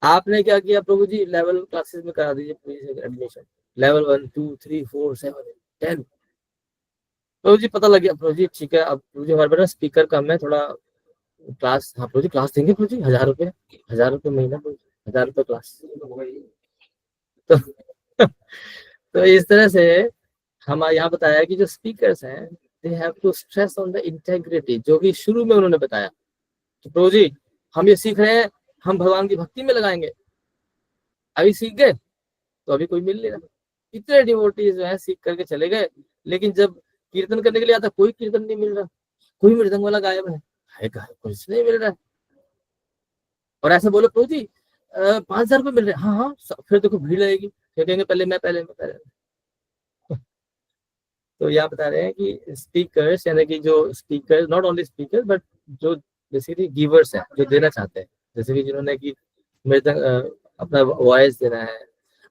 आपने क्या किया, प्रभु जी लेवल क्लासेस में करा दीजिए प्लीज एडमिशन, लेवल 1 2 3 4 7 10। प्रभु जी पता लग गया, प्रभु जी ठीक है, अब प्रभु जी हमारे पास स्पीकर कम है थोड़ा, क्लास, हाँ प्रभु जी क्लास देंगे प्रभु जी, 1000 रुपये, 1000 रुपये महीना प्रभु जी, 1000 रुपये क्लास। तो तो इस तरह से हम यहाँ बताया कि जो स्पीकर्स हैं they have to stress on the integrity, जो कि शुरू में उन्होंने बताया कि प्रभु जी हम ये सीख रहे हैं, हम भगवान की भक्ति में लगाएंगे, अभी सीख गए तो अभी कोई मिल नहीं रहा। इतने डिवोटीज जो है सीख करके चले गए, लेकिन जब कीर्तन करने के लिए आता कोई कीर्तन नहीं मिल रहा, कोई मृदंग वाला गायब है कुछ नहीं मिल रहा है। और ऐसे बोलो प्रभु जी 5,000 रुपये मिल रहे हैं, हाँ हाँ, फिर देखो भीड़ लगेगी, फिर कहेंगे पहले मैं पहले। तो यहाँ बता रहे हैं कि स्पीकर्स, यानी कि जो speaker, not only speaker but जो बेसिकली गिवर्स है, जो देना चाहते हैं, जैसे कि जिन्होंने कि अपना वॉइस देना है,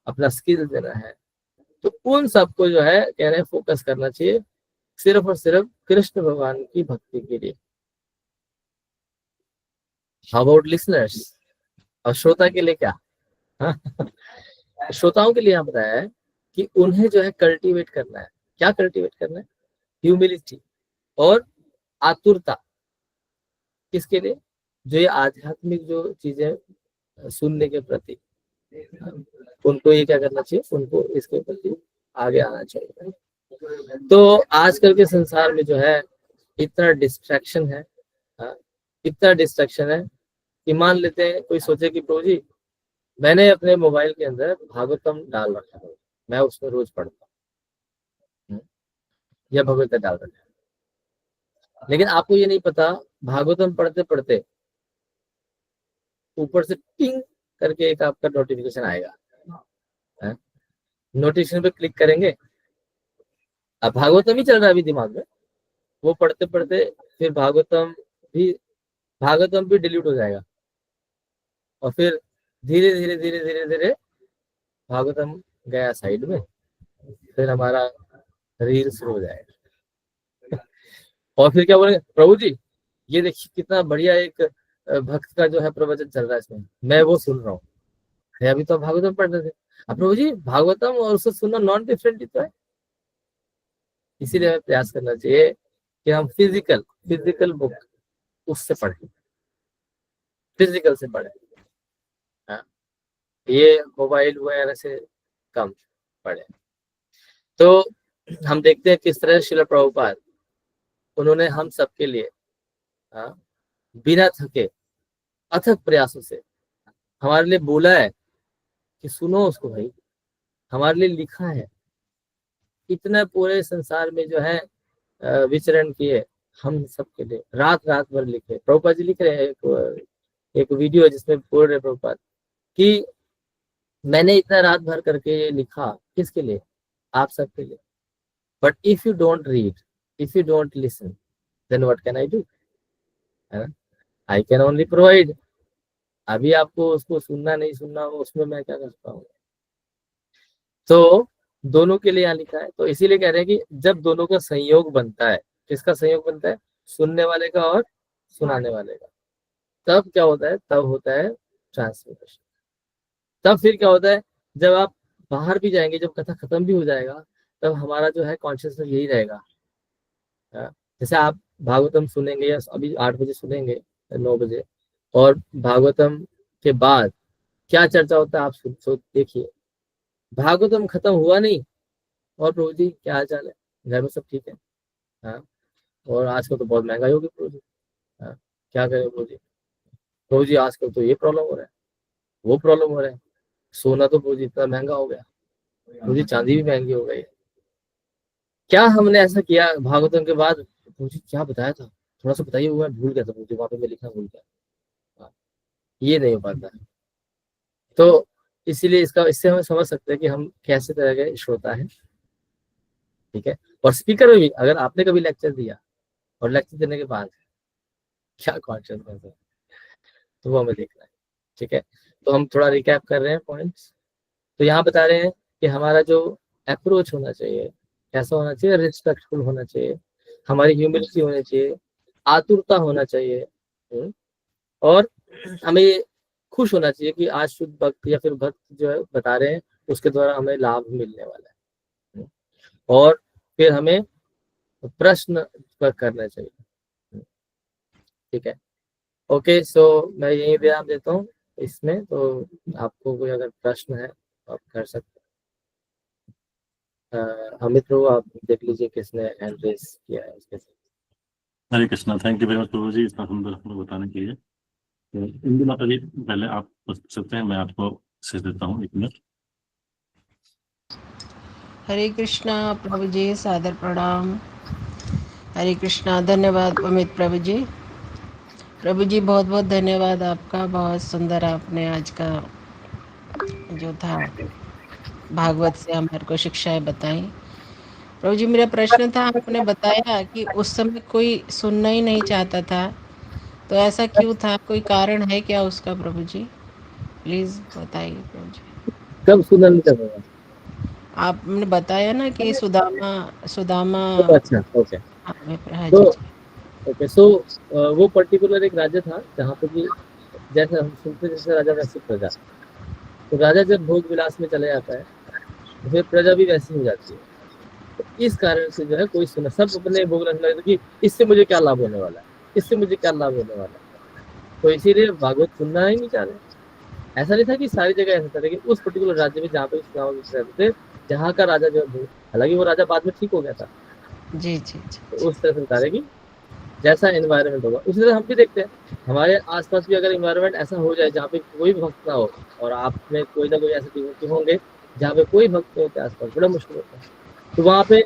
अपना स्किल देना है, तो उन सबको जो है कह रहे हैं फोकस करना चाहिए सिर्फ और सिर्फ कृष्ण भगवान की भक्ति के लिए। हाउ अबाउट लिसनर्स, और श्रोता के लिए क्या? श्रोताओं के लिए यहाँ बताया है कि उन्हें जो है कल्टीवेट करना है। क्या कल्टीवेट करना है? ह्यूमिलिटी और आतुरता। किसके लिए? जो ये आध्यात्मिक जो चीजें सुनने के प्रति, उनको ये क्या करना चाहिए, उनको इसके प्रति आगे आना चाहिए। तो आजकल के संसार में जो है इतना डिस्ट्रैक्शन है, इतना डिस्ट्रैक्शन है कि मान लेते हैं कोई सोचे कि प्रभु जी मैंने अपने मोबाइल के अंदर भागवतम डाल रखा है, मैं उसमें रोज पढ़ता हूँ, या भगवत डाल रखा है, लेकिन आपको ये नहीं पता भागवतम पढ़ते पढ़ते ऊपर से टिंग करके एक आपका नोटिफिकेशन आएगा, नोटिफिकेशन पे क्लिक करेंगे, अब भागवतम ही चल रहा है अभी दिमाग में, वो पढ़ते पढ़ते फिर भागवतम भी डिलीट हो जाएगा, और फिर धीरे धीरे धीरे धीरे धीरे भागवतम गया साइड में, फिर हमारा रील शुरू हो जाएगा। और फिर क्या बोलेंगे, प्रभु जी ये देखिए कितना बढ़िया एक भक्त का जो है प्रवचन चल रहा है इसमें, मैं वो सुन रहा हूँ, अभी तो भागवतम पढ़ रहे थे, अब प्रभु जी भागवतम और उससे सुनना नॉन डिफरेंट ही तो है। इसीलिए हमें प्रयास करना चाहिए कि हम फिजिकल बुक उससे पढ़ें, फिजिकल से पढ़ें, ये मोबाइल वगैरह से कम पढ़े। तो हम देखते हैं किस तरह श्रील प्रभुपाद उन्होंने हम सबके लिए बिना थके अथक प्रयासों से हमारे लिए बोला है कि सुनो उसको भाई, हमारे लिए लिखा है, इतना पूरे संसार में जो है विचरण किए, हम सबके लिए रात रात भर लिखे। प्रभुपाद जी लिख रहे हैं, एक वीडियो है जिसमें बोल रहे प्रभुपाद कि मैंने इतना रात भर करके लिखा, किसके लिए? आप सबके लिए। But if you don't read, if you don't listen, then what can I do? I can only provide. अभी आपको उसको सुनना नहीं सुनना, उसमें मैं क्या कर सकता हूँ? तो दोनों के लिए यहाँ लिखा है, तो इसीलिए कह रहे हैं कि जब दोनों का संयोग बनता है, किसका संयोग बनता है? सुनने वाले का और सुनाने वाले का। तब क्या होता है? तब होता है ट्रांसफॉर्मेशन। तब फिर क्या होता है? जब आप बाहर भी जाएंगे, जब कथा खत्म भी हो जाएगा, तब हमारा जो है कॉन्शियसनेस यही रहेगा। जैसे आप भागवतम सुनेंगे, या अभी 8 बजे सुनेंगे, 9 बजे, और भागवतम के बाद क्या चर्चा होता है आप देखिए। भागवतम खत्म हुआ नहीं, और प्रभु जी क्या हाल चाल है, घर में सब ठीक है? हाँ, और आजकल तो बहुत महंगाई होगी प्रभु जी, हाँ, क्या करें प्रभु जी? प्रभु जी आजकल तो ये प्रॉब्लम हो रहा है, वो प्रॉब्लम हो रहा है, सोना तो प्रभु जी इतना महंगा हो गया, प्रभु जी चांदी भी महंगी हो गई। क्या हमने ऐसा किया भागवतम के बाद? प्रभु जी क्या बताया था, थोड़ा सा बताइए, वो मैं भूल गया था प्रभु जी, वहां पे मैं लिखना भूल गया। ये नहीं हो पाता है। तो इसीलिए इससे हम समझ सकते हैं कि हम कैसे तरह के श्रोता हैं, ठीक है। और स्पीकर में भी अगर आपने कभी लेक्चर दिया और लेक्चर देने के बाद क्या कॉन्शियसनेस है, तो वो हमें देखना है, ठीक है। तो हम थोड़ा रिकैप कर रहे हैं पॉइंट्स। तो यहाँ बता रहे हैं कि हमारा जो अप्रोच होना चाहिए कैसा होना चाहिए, रिस्पेक्टफुल होना चाहिए, हमारी ह्यूमिलिटी होनी चाहिए, आतुरता होना चाहिए, और हमें ये खुश होना चाहिए कि आज शुद्ध भक्त या फिर भक्त जो है बता रहे हैं उसके द्वारा हमें लाभ मिलने वाला है। और फिर हमें प्रश्न करना चाहिए, ठीक है। ओके, सो मैं यही विराम देता हूँ इसमें। तो आपको कोई अगर प्रश्न है तो आप कर सकते हैं। अमित प्रभु आप देख लीजिए किसने हैंड रेस किया है उसके साथ। Hare Krishna, thank you very much प्रभु जी इतना सुंदर हमें बताने के लिए। तो इंदु माता जी पहले आप पूछ सकते हैं, मैं आपको से देता हूँ 1 मिनट। हरे कृष्णा प्रभु जी, सादर प्रणाम। हरे कृष्णा, धन्यवाद अमित प्रभु जी। प्रभु जी बहुत बहुत धन्यवाद आपका, बहुत सुंदर आपने आज का जो था भागवत से हमारे को शिक्षाएं बताई। प्रभु जी मेरा प्रश्न था, आपने बताया कि उस समय कोई सुनना ही नहीं चाहता था, तो ऐसा क्यों था? कोई कारण है क्या उसका प्रभु जी? प्लीज बताइए प्रभु जी। कब सुना नहीं कर रहा? आपने बताया ना कि सुदामा सुदामा अच्छा, ओके। हाँ तो जी जी। ओके, सो वो पर्टिकुलर एक राज्य था जहाँ पे कि जैसे हम सुनते जैसे राजा वैसी प्रजा। तो राजा जब भोग विलास में चले जाता है तो फिर प्रजा भी वैसी हो जाती है। तो इस कारण से जो है कोई सुना, सब अपने भोग रखने लगते कि इससे मुझे क्या लाभ होने वाला है, इससे मुझे क्या लाभ होने वाला है। तो इसीलिए भागवत सुनना ही नहीं चाह रहे। ऐसा नहीं था कि सारी जगह ऐसा था, लेकिन उस पर्टिकुलर राज्य में जहाँ पे रहते थे, जहाँ का राजा जो है, हालांकि वो राजा बाद में ठीक हो गया था, जी जी जी तो उस तरह से बता रहे कि जैसा एनवायरनमेंट होगा उसी तरह हम भी देखते हैं। हमारे आसपास भी अगर एनवायरनमेंट ऐसा हो जाए जहाँ पे कोई भी भक्त ना हो, और आप में कोई ना कोई ऐसे डिवोटी होंगे जहाँ पे कोई भक्त नहीं होते आसपास, बड़ा मुश्किल होता है। तो वहाँ पे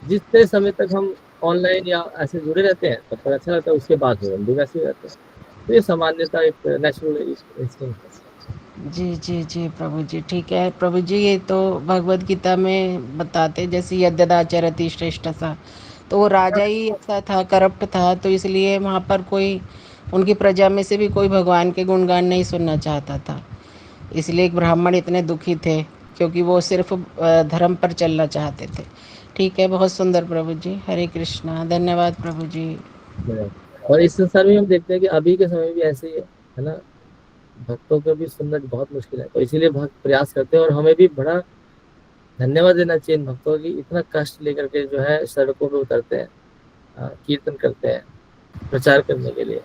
जितने समय तक हम ऑनलाइन या ऐसे जुड़े रहते हैं तब तक अच्छा लगता है, उसके बाद हम भी वैसे ही रहते हैं। तो ये सामान्यता एक नेचुरल इंस्टिंक्ट है। जी जी जी प्रभु जी, ठीक है प्रभु जी। ये तो भगवत गीता में बताते जैसे यद्यदाचरति श्रेष्ठ सा, तो वो राजा ही ऐसा था, करप्ट था, तो इसलिए वहाँ पर कोई उनकी प्रजा में से भी कोई भगवान के गुणगान नहीं सुनना चाहता था। इसलिए एक ब्राह्मण इतने दुखी थे क्योंकि वो सिर्फ धर्म पर चलना चाहते थे। ठीक है, बहुत सुंदर प्रभु जी। हरे कृष्णा, धन्यवाद प्रभु जी। और इस संसार में हम देखते हैं कि अभी के समय भी ऐसे ही है ना, भक्तों को भी सुनना बहुत मुश्किल है। तो इसीलिए भक्त प्रयास करते हैं, और हमें भी बड़ा धन्यवाद देना चाहिए इन भक्तों की, इतना कष्ट लेकर के जो है सड़कों पे उतरते हैं, कीर्तन करते हैं प्रचार करने के लिए।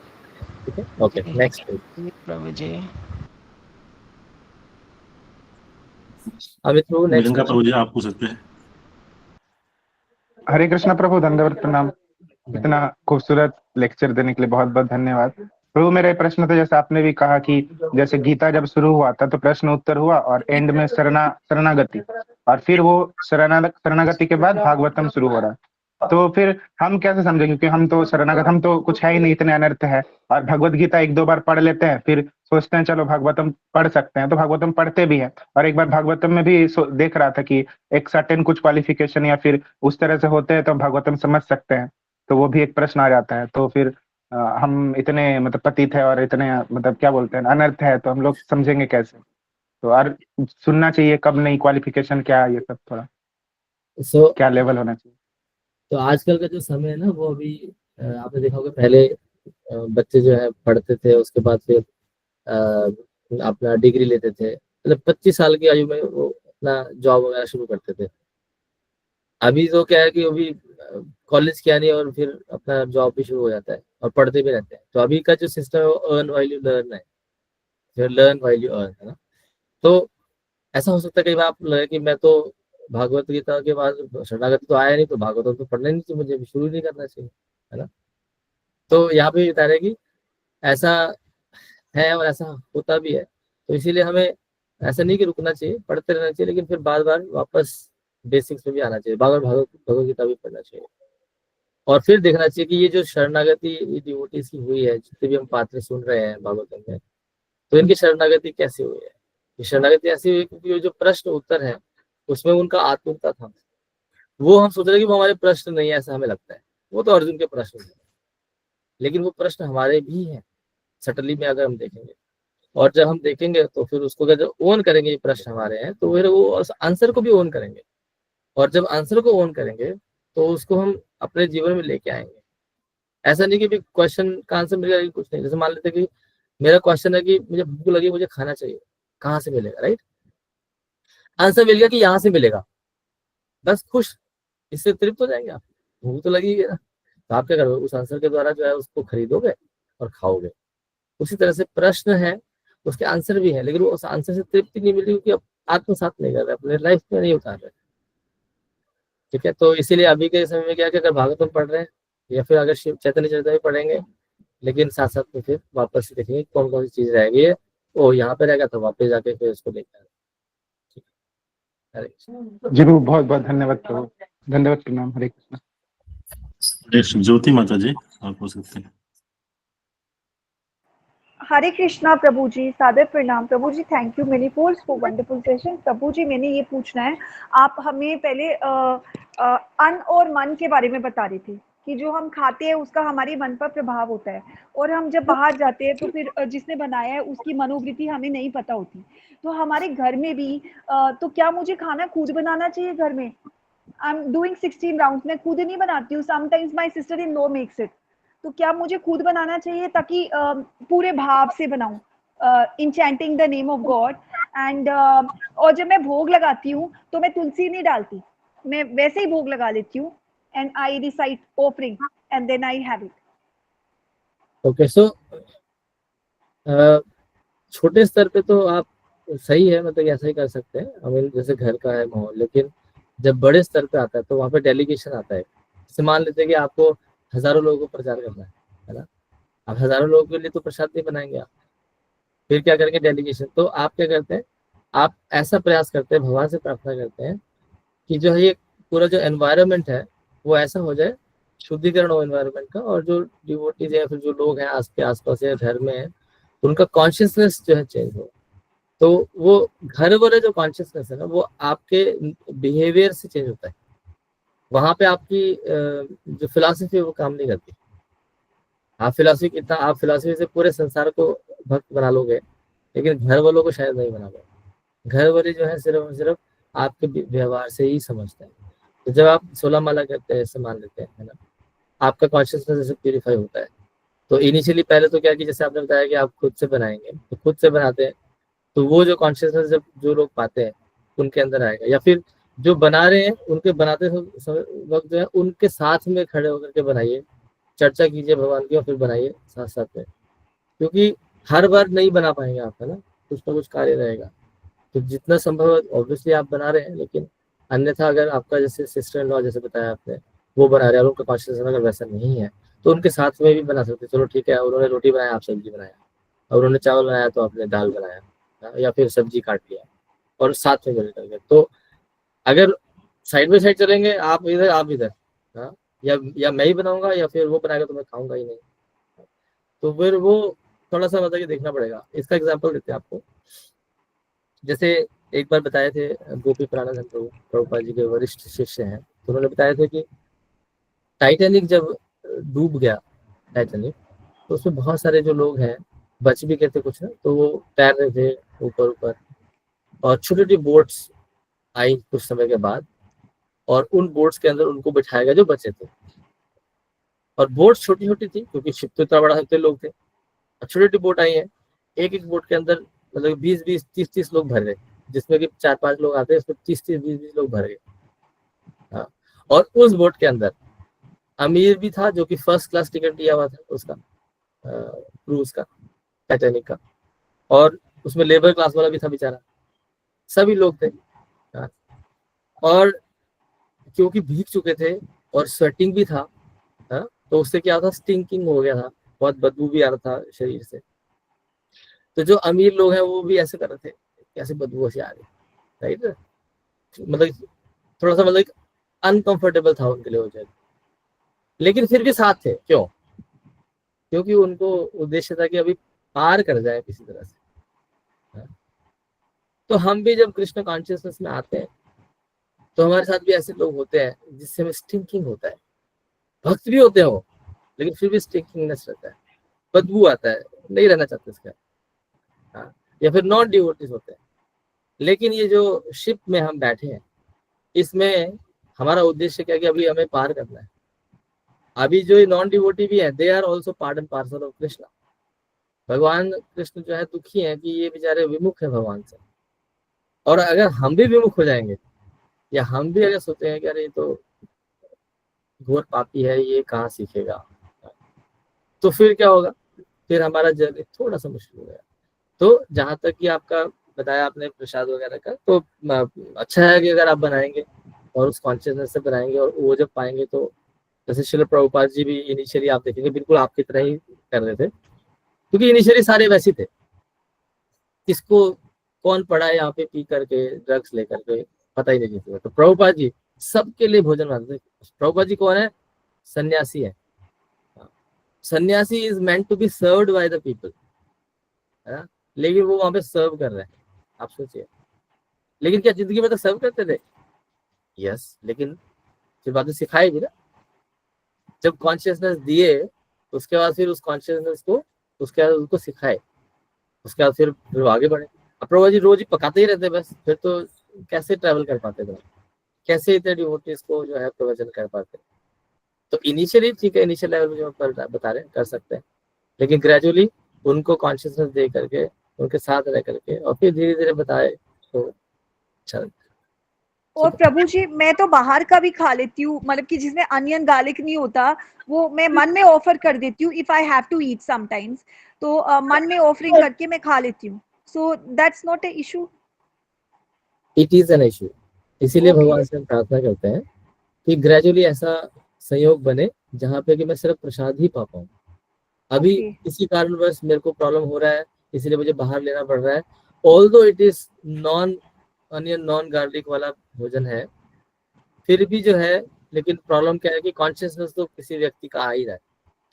ठीक है, ओके, जी नेक्स्ट। जी प्रभु जी। अमित प्रभु नेक्स्ट। निरंका प्रभु जी आप पूछ सकते हैं। हरे कृष्ण प्रभु, दंडवत प्रणाम। इतना खूबसूरत लेक्चर देने के लिए बहुत बहुत धन्यवाद प्रभु। मेरा प्रश्न था, जैसे आपने भी कहा कि जैसे गीता जब शुरू हुआ था तो प्रश्न उत्तर हुआ और एंड में शरणागति, और फिर वो शरणागति के बाद भागवतम शुरू हो रहा है। तो फिर हम कैसे समझेंगे, क्योंकि हम तो शरणागत, हम तो कुछ है ही नहीं, इतने अनर्थ है, और भगवत गीता 1-2 बार पढ़ लेते हैं, फिर सोचते हैं चलो भागवतम पढ़ सकते हैं, तो भागवतम पढ़ते भी हैं। और एक बार भागवतम में भी देख रहा था कि एक सर्टेन कुछ क्वालिफिकेशन या फिर उस तरह से होते हैं तो हम भागवतम समझ सकते हैं। तो वो भी एक प्रश्न आ जाता है। तो फिर हम इतने मतलब पतित है और इतने मतलब क्या बोलते हैं अनर्थ है, तो हम लोग समझेंगे कैसे? तो और सुनना चाहिए कब नहीं, क्वालिफिकेशन क्या है, ये सब थोड़ा सो क्या लेवल होना चाहिए? तो आजकल का जो समय है ना, वो अभी आपने देखा होगा, पहले बच्चे जो है पढ़ते थे, उसके बाद फिर अपना डिग्री लेते थे, मतलब 25 साल की आयु में वो अपना जॉब वगैरह शुरू करते थे। अभी तो क्या है कि अभी कॉलेज किया नहीं और फिर अपना जॉब भी शुरू हो जाता है और पढ़ते भी रहते हैं। तो अभी का जो सिस्टम है वो अर्न वाइल यू लर्न है, फिर लर्न वाइल यू अर्न, है ना। तो ऐसा हो सकता है कई बार आपको लगे कि मैं तो भागवत गीता के बाद शरणागति तो आया नहीं, तो भागवत तो पढ़ना नहीं चाहिए, मुझे अभी शुरू नहीं करना चाहिए, है ना। तो यहाँ पे बता रहे कि ऐसा है और ऐसा होता भी है। तो इसीलिए हमें ऐसा नहीं कि रुकना चाहिए, पढ़ते रहना चाहिए, लेकिन फिर बार बार वापस बेसिक्स में भी आना चाहिए, बार बार भगवत गीता भी पढ़ना चाहिए। और फिर देखना चाहिए कि ये जो शरणागति डिवोटीज की हुई है, जितने भी हम पात्र सुन रहे हैं भागवतम में, तो इनकी शरणागति कैसे हुई है, ये शरणागति ऐसी हुई क्योंकि ये जो प्रश्न उत्तर है उसमें उनका आत्मीयता था। वो हम सोच रहे हैं कि वो हमारे प्रश्न नहीं है, ऐसा हमें लगता है, वो तो अर्जुन के प्रश्न थे, लेकिन वो प्रश्न हमारे भी हैं सटली में अगर हम देखेंगे। और जब हम देखेंगे तो फिर उसको अगर ओन करेंगे, ये प्रश्न हमारे हैं, तो फिर वो आंसर को भी ओन करेंगे। और जब आंसर को ओन करेंगे तो उसको हम अपने जीवन में लेके आएंगे। ऐसा नहीं कि क्वेश्चन का आंसर मिलेगा कि कुछ नहीं। जैसे मान लेते कि मेरा क्वेश्चन है कि मुझे भूख लगी, मुझे खाना चाहिए, कहाँ से मिलेगा, राइट? आंसर मिल गया कि यहाँ से मिलेगा, बस खुश, इससे तृप्त हो जाएंगे आप। भूख तो लगी है ना, तो आप क्या करोगे? उस आंसर के द्वारा जो है उसको खरीदोगे और खाओगे। उसी तरह से प्रश्न है, उसके आंसर भी है, लेकिन वो उस आंसर से तृप्ति नहीं मिल रही क्योंकि अब आत्मसात नहीं कर रहे, अपने लाइफ में नहीं उतार रहे। ठीक है, तो इसीलिए अभी के समय में क्या है कि अगर भागवतम पढ़ रहे हैं या फिर अगर शिव चैतन्य चरितामृत पढ़ेंगे, लेकिन साथ साथ में फिर वापस से देखेंगे कौन कौन सी चीज रहेगी है, वो यहाँ पे रहेगा तो वापस जाके फिर उसको लेकर। ठीक है, हरे कृष्ण। जरूर, बहुत बहुत धन्यवाद प्रभु, धन्यवाद, प्रणाम, हरे कृष्ण। नेक्स्ट ज्योति माता जी, आप हो सकते हैं। हरे कृष्णा प्रभु जी, सादर प्रणाम प्रभु जी, thank you many folds for wonderful session. प्रभु जी, मैंने ये पूछना है, आप हमें पहले अन्न और मन के बारे में बता रहे थे कि जो हम खाते हैं उसका हमारे मन पर प्रभाव होता है, और हम जब बाहर जाते हैं तो फिर जिसने बनाया है उसकी मनोवृत्ति हमें नहीं पता होती। तो हमारे घर में भी तो क्या मुझे खाना खुद बनाना चाहिए घर में? आई एम डूइंग 16 राउंड, मैं खुद नहीं बनाती हूँ, sometimes my sister in law makes it. तो क्या मुझे खुद बनाना चाहिए ताकि पूरे भाव से बनाऊं, enchanting the name of God and और जब मैं भोग लगाती हूँ तो मैं तुलसी नहीं डालती, मैं वैसे ही भोग लगा लेती हूँ and I recite offering and then I have it. Okay, so छोटे स्तर पे तो आप सही है, मतलब ऐसा ही कर सकते हैं, I mean, जैसे घर का है माहौल। लेकिन जब बड़े स्तर पे आता है तो वहाँ पे डेलीगेशन आता है। जैसे मान लेते हैं कि आपको हजारों लोगों को प्रचार करना है ना, आप हजारों लोगों के लिए तो प्रसाद नहीं बनाएंगे आप, फिर क्या करेंगे? डेलीगेशन। तो आप क्या करते हैं, आप ऐसा प्रयास करते हैं, भगवान से प्रार्थना करते हैं कि जो है ये पूरा जो एनवायरनमेंट है वो ऐसा हो जाए, शुद्धिकरण हो एनवायरनमेंट का, और जो डिवोटीज है, फिर जो लोग हैं आसपास या घर में है, उनका कॉन्शियसनेस जो है चेंज हो। तो वो घर वाले जो कॉन्शियसनेस है ना, वो आपके बिहेवियर से चेंज होता है। वहां पे आपकी जो फिलॉसफी है वो काम नहीं करती। आप फिलॉसफी से पूरे संसार को भक्त बना लोगे, लेकिन घर वालों को शायद नहीं बना पाओगे। घर वाले जो है सिर्फ और सिर्फ आपके व्यवहार से ही समझते हैं। तो जब आप 16 माला करते हैं, ऐसे मान लेते हैं, है ना, आपका कॉन्शियसनेस जैसे प्यूरिफाई होता है। तो इनिशियली पहले तो क्या कि जैसे आपने बताया कि आप खुद से बनाएंगे, तो खुद से बनाते हैं तो वो जो कॉन्शियसनेस जब जो लोग पाते हैं उनके अंदर आएगा, या फिर जो बना रहे हैं उनके बनाते वक्त जो है उनके साथ में खड़े होकर के बनाइए, चर्चा कीजिए भगवान की, और फिर बनाइए साथ साथ में, क्योंकि हर बार नहीं बना पाएंगे आप, है ना, कुछ ना कुछ कार्य रहेगा। तो जितना संभव है ऑब्वियसली आप बना रहे हैं, लेकिन अन्यथा अगर आपका जैसे सिस्टर इन लॉ जैसे बताया आपने, वो बना रहे हैं और उनका कॉन्शियसनेस अगर वैसा नहीं है, तो उनके साथ में भी बना सकते। चलो ठीक है, उन्होंने रोटी बनाया, आप सब्जी बनाया, और उन्होंने चावल बनाया तो आपने दाल बनाया, या फिर सब्जी काट लिया, और साथ में मिल करके। तो अगर साइड बाई साइड चलेंगे, आप इधर आप इधर, हाँ, या मैं ही बनाऊंगा या फिर वो बनाएगा, तो मैं खाऊंगा ही नहीं। तो फिर वो थोड़ा सा मतलब कि देखना पड़ेगा। इसका एग्जांपल देते हैं आपको। जैसे एक बार बताए थे गोपी प्राणानंद प्रभुपाद जी के वरिष्ठ शिष्य हैं, तो उन्होंने बताया था कि टाइटैनिक जब डूब गया टाइटैनिक, तो उसमें बहुत सारे जो लोग हैं बच भी गए थे कुछ ना, तो वो तैर रहे थे ऊपर ऊपर, और छोटी छोटी बोट्स आई कुछ समय के बाद, और उन बोट्स के अंदर उनको बिठाया गया जो बचे थे। और बोट्स छोटी छोटी थी क्योंकि शिप तो इतना बड़ा सकते लोग थे, और छोटी छोटी बोट आई है, एक एक बोट के अंदर मतलब 20-20, 30-30 लोग भर गए, जिसमें कि 4-5 लोग आते हैं, इसमें 30-30, 20-20 लोग भर गए। हाँ, और उस बोट के अंदर अमीर भी था जो कि फर्स्ट क्लास टिकट लिया हुआ था उसका, क्रूज का, टाइटैनिक का, और उसमें लेबर क्लास वाला भी था बेचारा, सभी लोग थे। हाँ, और क्योंकि भीग चुके थे और स्वेटिंग भी था, हाँ, तो उससे क्या था, स्टिंकिंग हो गया था, बहुत बदबू भी आ रहा था शरीर से। तो जो अमीर लोग हैं वो भी ऐसे कर रहे थे, कैसे बदबू से आ रही, राइट, मतलब थोड़ा सा मतलब अनकंफर्टेबल था उनके लिए हो जाए, लेकिन फिर भी साथ थे। क्यों? क्योंकि उनको उद्देश्य था कि अभी पार कर जाए किसी तरह से। तो हम भी जब कृष्ण कॉन्शियसनेस में आते हैं तो हमारे साथ भी ऐसे लोग होते हैं जिससे हमें स्टिंकिंग होता है, भक्त भी होते हैं वो, लेकिन फिर भी स्टिंकिंगनेस रहता है, बदबू आता है, नहीं रहना चाहते इसका। हाँ, या फिर नॉन डिवोटीज होते हैं। लेकिन ये जो शिप में हम बैठे हैं, इसमें हमारा उद्देश्य क्या है कि अभी हमें पार करना है। अभी जो नॉन डिवोटी भी है, they are also part and parcel of Krishna. भगवान कृष्ण जो है दुखी है कि ये बेचारे विमुख है भगवान से, और अगर हम भी विमुख हो जाएंगे या हम भी अगर सोचेंगे कि अरे तो घोर पापी है, ये कहाँ सीखेगा, तो फिर क्या होगा, फिर हमारा जर्नी थोड़ा सा मुश्किल हो गया। तो जहां तक कि आपका बताया आपने प्रसाद वगैरह का, तो अच्छा है कि अगर आप बनाएंगे और उस कॉन्शियसनेस से बनाएंगे, और वो जब पाएंगे तो जैसे श्रील प्रभुपाद जी भी इनिशियली आप देखेंगे बिल्कुल आपकी तरह ही कर रहे थे, क्योंकि इनिशियली सारे वैसे थे। किसको कौन पड़ा है यहाँ पे पी करके ड्रग्स लेकर के, पता ही नहीं किसी को। तो प्रभुपाद जी सबके लिए भोजन बनाते थे। प्रभुपाद जी कौन है? सन्यासी है। Sannyasi is meant to be served by the people, है ना, लेकिन वो वहां पे सर्व कर रहे हैं, आप सोचिए। लेकिन क्या जिंदगी में तो सर्व करते थे? यस, लेकिन फिर बाद में सिखाए भी ना। जब कॉन्शियसनेस दिए उसके बाद फिर उस कॉन्शियसनेस को उसके बाद उनको सिखाए, उसके बाद फिर आगे बढ़े। अब प्रभु जी रोज ही पकाते ही रहते बस, फिर तो कैसे ट्रैवल कर पाते थे, कैसे इतने डिवोटीज को जो है प्रवचन कर पाते। तो इनिशियली ठीक है, इनिशियल लेवल में जो बता रहे हैं कर सकते हैं, लेकिन ग्रेजुअली उनको कॉन्शियसनेस दे करके उनके साथ रह करके और फिर धीरे धीरे बताए तो अच्छा। और प्रभु जी मैं तो बाहर का भी खा लेती हूँ, मतलब कि जिसमें अनियन गार्लिक नहीं होता, वो मैं मन में ऑफर कर देती हूँ if I have to eat sometimes, तो मन में ऑफरिंग करके मैं खा लेती हूँ, so that's not a issue. It is an issue. इसीलिए Okay. भगवान से हम प्रार्थना करते हैं कि ग्रेजुअली ऐसा संयोग बने जहाँ पे कि मैं सिर्फ प्रसाद ही पा पाऊँ। अभी Okay. किसी कारणवश मेरे को प्रॉब्लम हो रहा है, इसलिए मुझे बाहर लेना पड़ रहा है। Although it is non onion non garlic वाला भोजन है, फिर भी जो है, लेकिन प्रॉब्लम क्या है कि कॉन्शियसनेस तो किसी व्यक्ति का आ ही रहा है,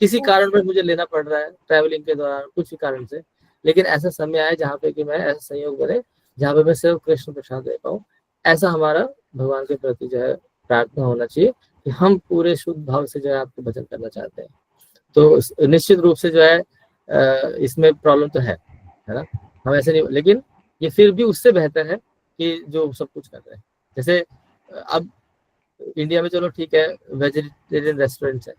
किसी कारण पर मुझे लेना पड़ रहा है ट्रैवलिंग के दौरान, कुछ भी कारण से। लेकिन ऐसा समय आए जहाँ पे कि मैं ऐसा संयोग बने जहाँ पे मैं सिर्फ कृष्ण प्रसाद दे पाऊँ। ऐसा हमारा भगवान के प्रति जो है प्रार्थना होना चाहिए कि हम पूरे शुद्ध भाव से जो है आपको भजन करना चाहते हैं। तो निश्चित रूप से जो है इसमें प्रॉब्लम तो है ना, हम ऐसे नहीं, लेकिन ये फिर भी उससे बेहतर है कि जो सब कुछ कर रहे हैं। जैसे अब इंडिया में चलो ठीक है वेजिटेरियन रेस्टोरेंट्स है,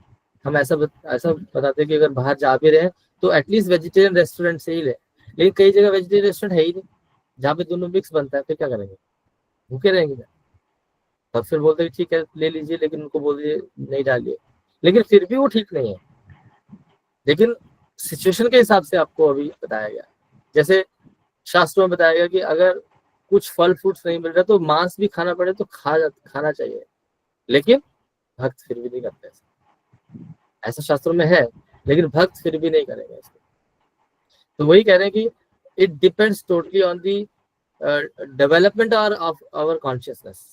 हम ऐसा बताते हैं कि अगर बाहर जा भी रहे हैं तो एटलीस्ट वेजिटेरियन रेस्टोरेंट से ही ले, लेकिन कई जगह वेजिटेरियन रेस्टोरेंट है ही नहीं जहाँ पे दोनों मिक्स बनता है, फिर क्या करेंगे, भूखे रहेंगे ना। तब फिर बोलते हैं ठीक है ले लीजिए, लेकिन उनको बोल दीजिए नहीं डालिए, लेकिन फिर भी वो ठीक नहीं है। लेकिन सिचुएशन के हिसाब से आपको अभी बताया गया, जैसे शास्त्रों में बताया गया कि अगर कुछ फल फ्रूट्स नहीं मिल रहा तो मांस भी खाना पड़े तो खाना चाहिए, लेकिन भक्त फिर भी नहीं करते ऐसा शास्त्रों में है, लेकिन भक्त फिर भी नहीं करेंगे इसको। तो वही कह रहे हैं कि it depends totally on the development of our consciousness.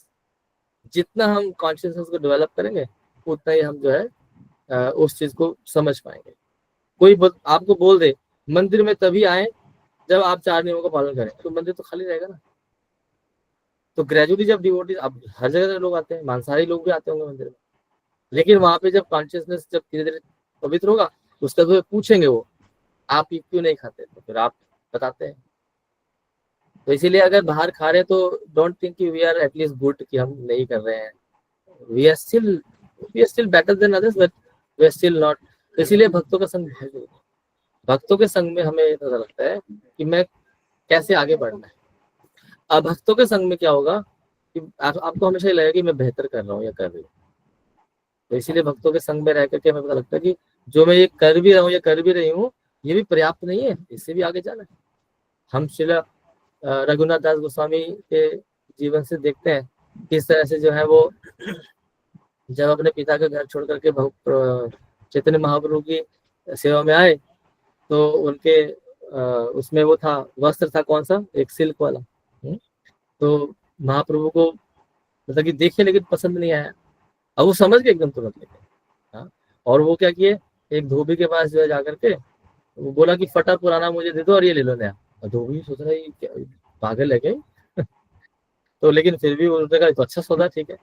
जितना हम कॉन्शियसनेस को डेवलप करेंगे उतना ही हम जो है उस चीज को समझ पाएंगे। कोई आपको बोल दे मंदिर में तभी आए जब आप 4 नियमों का पालन करें, तो मंदिर तो खाली रहेगा ना। तो ग्रेजुअली जब डिवोटी, अब हर जगह से लोग आते हैं, मांसाहारी लोग भी आते होंगे मंदिर में, लेकिन वहां पे जब कॉन्शियसनेस जब धीरे धीरे पवित्र होगा, उसके बाद पूछेंगे वो आप क्यों नहीं खाते, तो फिर आप बताते हैं। तो इसीलिए अगर बाहर खा रहे तो डोंट थिंक कि वी आर एटलीस्ट गुड कि हम नहीं कर रहे हैं, we are still better than others, but we are still not. इसीलिए भक्तों का संग, भक्तों के संग में हमें पता लगता है कि मैं कैसे आगे बढ़ना है। अब भक्तों के संग में क्या होगा कि आपको हमेशा ही लगेगा कि मैं बेहतर कर रहा हूँ या कर रही हूँ। तो इसीलिए भक्तों के संग में रह करके हमें पता लगता है कि जो मैं ये कर भी रहा हूँ या कर भी रही हूँ ये भी पर्याप्त नहीं है, इससे भी आगे जाना है। हम श्री रघुनाथ दास गोस्वामी के जीवन से देखते हैं किस तरह से जो है वो जब अपने पिता का घर छोड़ करके चैतन्य महाप्रभु की सेवा में आए तो उनके उसमें वो था वस्त्र था कौन सा, एक सिल्क वाला। तो महाप्रभु को मतलब कि देखे लेकिन पसंद नहीं आया। अब वो समझ गए एकदम तुरंत लेके, हाँ, और वो क्या किए, एक धोबी के पास जो है जाकर के वो बोला कि फटा पुराना मुझे दे दो और ये ले लो नया। और धोबी सोच रहा है पागल है क्या, तो लेकिन फिर भी उन्होंने कहा तो अच्छा सौदा, ठीक है।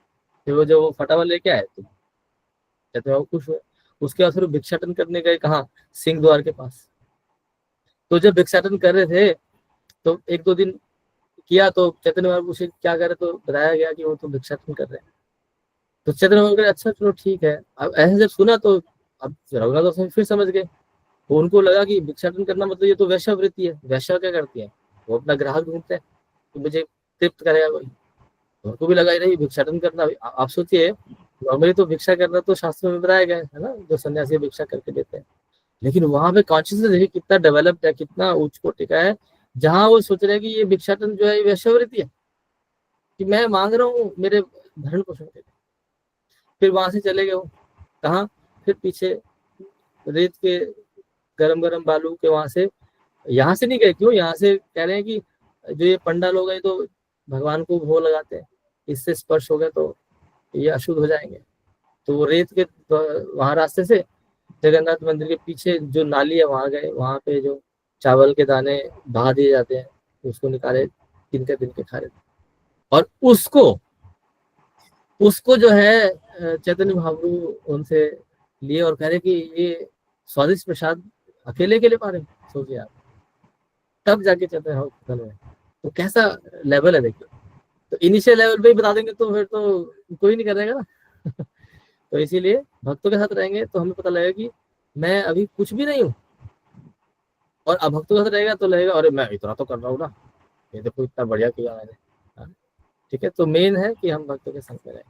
फिर वो जो वो फटा हुआ लेके आए तो चैतन्य महाप्रभु खुश हुए। उसके बाद फिर वो भिक्षाटन करने गए कहाँ, सिंह द्वार के पास। तो जब भिक्षाटन कर रहे थे तो एक दो दिन किया तो चैतन्य महाप्रभु से क्या करे, तो बताया गया कि वो तो भिक्षाटन कर रहे हैं। तो चैतन्य महाप्रभु कहे अच्छा चलो ठीक है। अब ऐसे जब सुना तो अब रघुनाथ गोस्वामी फिर समझ गए। तो उनको लगा कि भिक्षाटन करना मतलब ये तो वैश्यावृत्ति है। वैश्या क्या करती है, वो अपना ग्राहक ढूंढते हैं कि मुझे तृप्त करेगा कोई। उनको भी लगा नहीं भिक्षाटन करना। आप सोचिए नॉर्मली तो भिक्षा करना तो शास्त्र में बताया गया है ना, जो सन्यासी भिक्षा करके देते हैं। लेकिन वहां पे कॉन्शियसनेस देखिए कितना डेवलप्ड है, कितना उच्च कोटि का है, जहां वो सोच रहे हैं कि ये भिक्षाटन जो है ये वैश्यावृत्ति है, कि मैं मांग रहा हूँ मेरे भरण पोषण के लिए। फिर वहां से चले गए वो कहाँ, फिर पीछे रेत के गरम गरम बालू के वहां से, यहाँ से नहीं गए। क्यों, यहाँ से कह रहे हैं कि जो ये पंडा लोग हैं तो भगवान को भोग लगाते हैं, इससे स्पर्श हो गए तो ये अशुद्ध हो जाएंगे। तो वो रेत के वहां रास्ते से जगन्नाथ मंदिर के पीछे जो नाली है वहां गए। वहां पे जो चावल के दाने बहा दिए जाते हैं उसको निकाले, तिनके खा रहे थे। और उसको जो है चैतन्य महाप्रभु उनसे लिए और कह रहे कि ये स्वादिष्ट प्रसाद अकेले पा रहे, सोचिए आप। तब जाके चैतन्य महाप्रभु हुए। तो कैसा लेवल है देखिए। तो इनिशियल लेवल पे ही बता देंगे तो फिर तो कोई नहीं करेगा ना। तो इसीलिए भक्तों के साथ रहेंगे तो हमें पता लगेगा कि मैं अभी कुछ भी नहीं हूँ, और अब भक्तों के साथ रहेगा तो लगेगा अरे मैं इतना तो कर रहा हूँ ना, ये देखो इतना बढ़िया किया मैंने। हाँ, ठीक है। तो मेन है कि हम भक्तों के संग में रहें।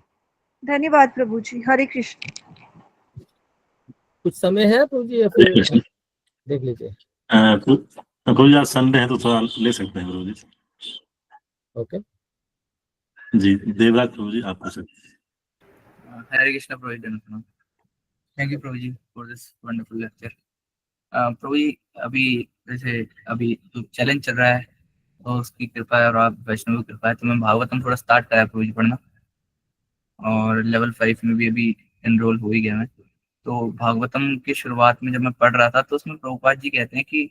धन्यवाद प्रभु जी। हरे कृष्ण। कुछ समय है प्रभु जी या फिर देख लीजिए। प्रभु जी आज संडे है तो थोड़ा ले सकते हैं प्रभु जी। ओके जी देवराज प्रभु जी आप पूछ सकते हैं। हरे कृष्णा प्रभु जी, थैंक यू प्रभु जी फॉर दिस वंडरफुल लेक्चर। प्रभु जी अभी जैसे अभी जो चैलेंज चल रहा है तो उसकी कृपा है और आप वैष्णव की कृपा है, तो मैं भागवतम थोड़ा स्टार्ट करा प्रभु जी पढ़ना, और लेवल 5 में भी अभी एनरोल हो ही गया मैं। तो भागवतम की शुरुआत में जब मैं पढ़ रहा था तो उसमें प्रभुपाद जी कहते हैं कि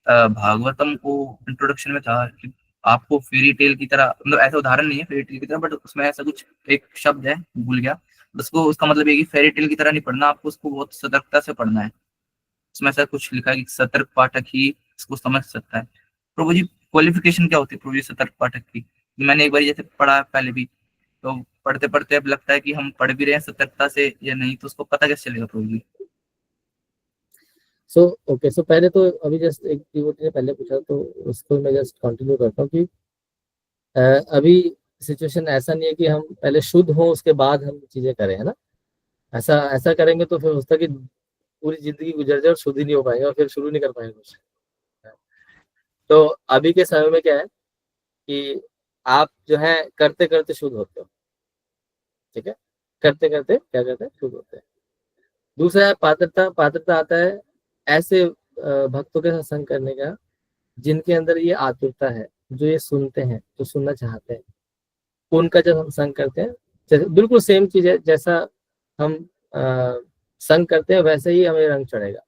भागवतम को इंट्रोडक्शन में था कि आपको फेरी टेल की तरह, मतलब ऐसा उदाहरण नहीं है फेरी टेल की तरह, बट उसमें ऐसा कुछ एक शब्द है भूल गया, उसको उसका मतलब ये कि फेरी टेल की तरह नहीं पढ़ना, आपको उसको बहुत सतर्कता से पढ़ना है। उसमें ऐसा कुछ लिखा है कि सतर्क पाठक ही इसको समझ सकता है। प्रभु जी क्वालिफिकेशन क्या होती है प्रभु जी सतर्क पाठक की? मैंने एक बार जैसे पढ़ा पहले भी, तो पढ़ते पढ़ते अब लगता है कि हम पढ़ भी रहे हैं सतर्कता से या नहीं, तो उसको पता कैसे चलेगा प्रभु जी? सो पहले तो अभी जस्ट एक डिवोटी ने पहले पूछा तो उसको मैं जस्ट कंटिन्यू करता हूँ कि अभी सिचुएशन ऐसा नहीं है कि हम पहले शुद्ध हो उसके बाद हम चीजें करें, है ना। ऐसा करेंगे तो फिर उसका कि पूरी जिंदगी गुजर जाए और शुद्ध ही नहीं हो पाएगा और फिर शुरू नहीं कर पाएंगे कुछ। तो अभी के समय में क्या है कि आप जो है करते करते शुद्ध होते हो, ठीक है। करते करते क्या करते हैं, शुद्ध होते हैं। दूसरा है पात्रता। पात्रता आता है ऐसे भक्तों के साथ संग करने का जिनके अंदर ये आतुरता है, जो ये सुनते हैं, जो सुनना चाहते हैं, उनका जब हम संग करते हैं, जैसे बिल्कुल सेम चीज है, जैसा हम संग करते हैं वैसे ही हमें रंग चढ़ेगा,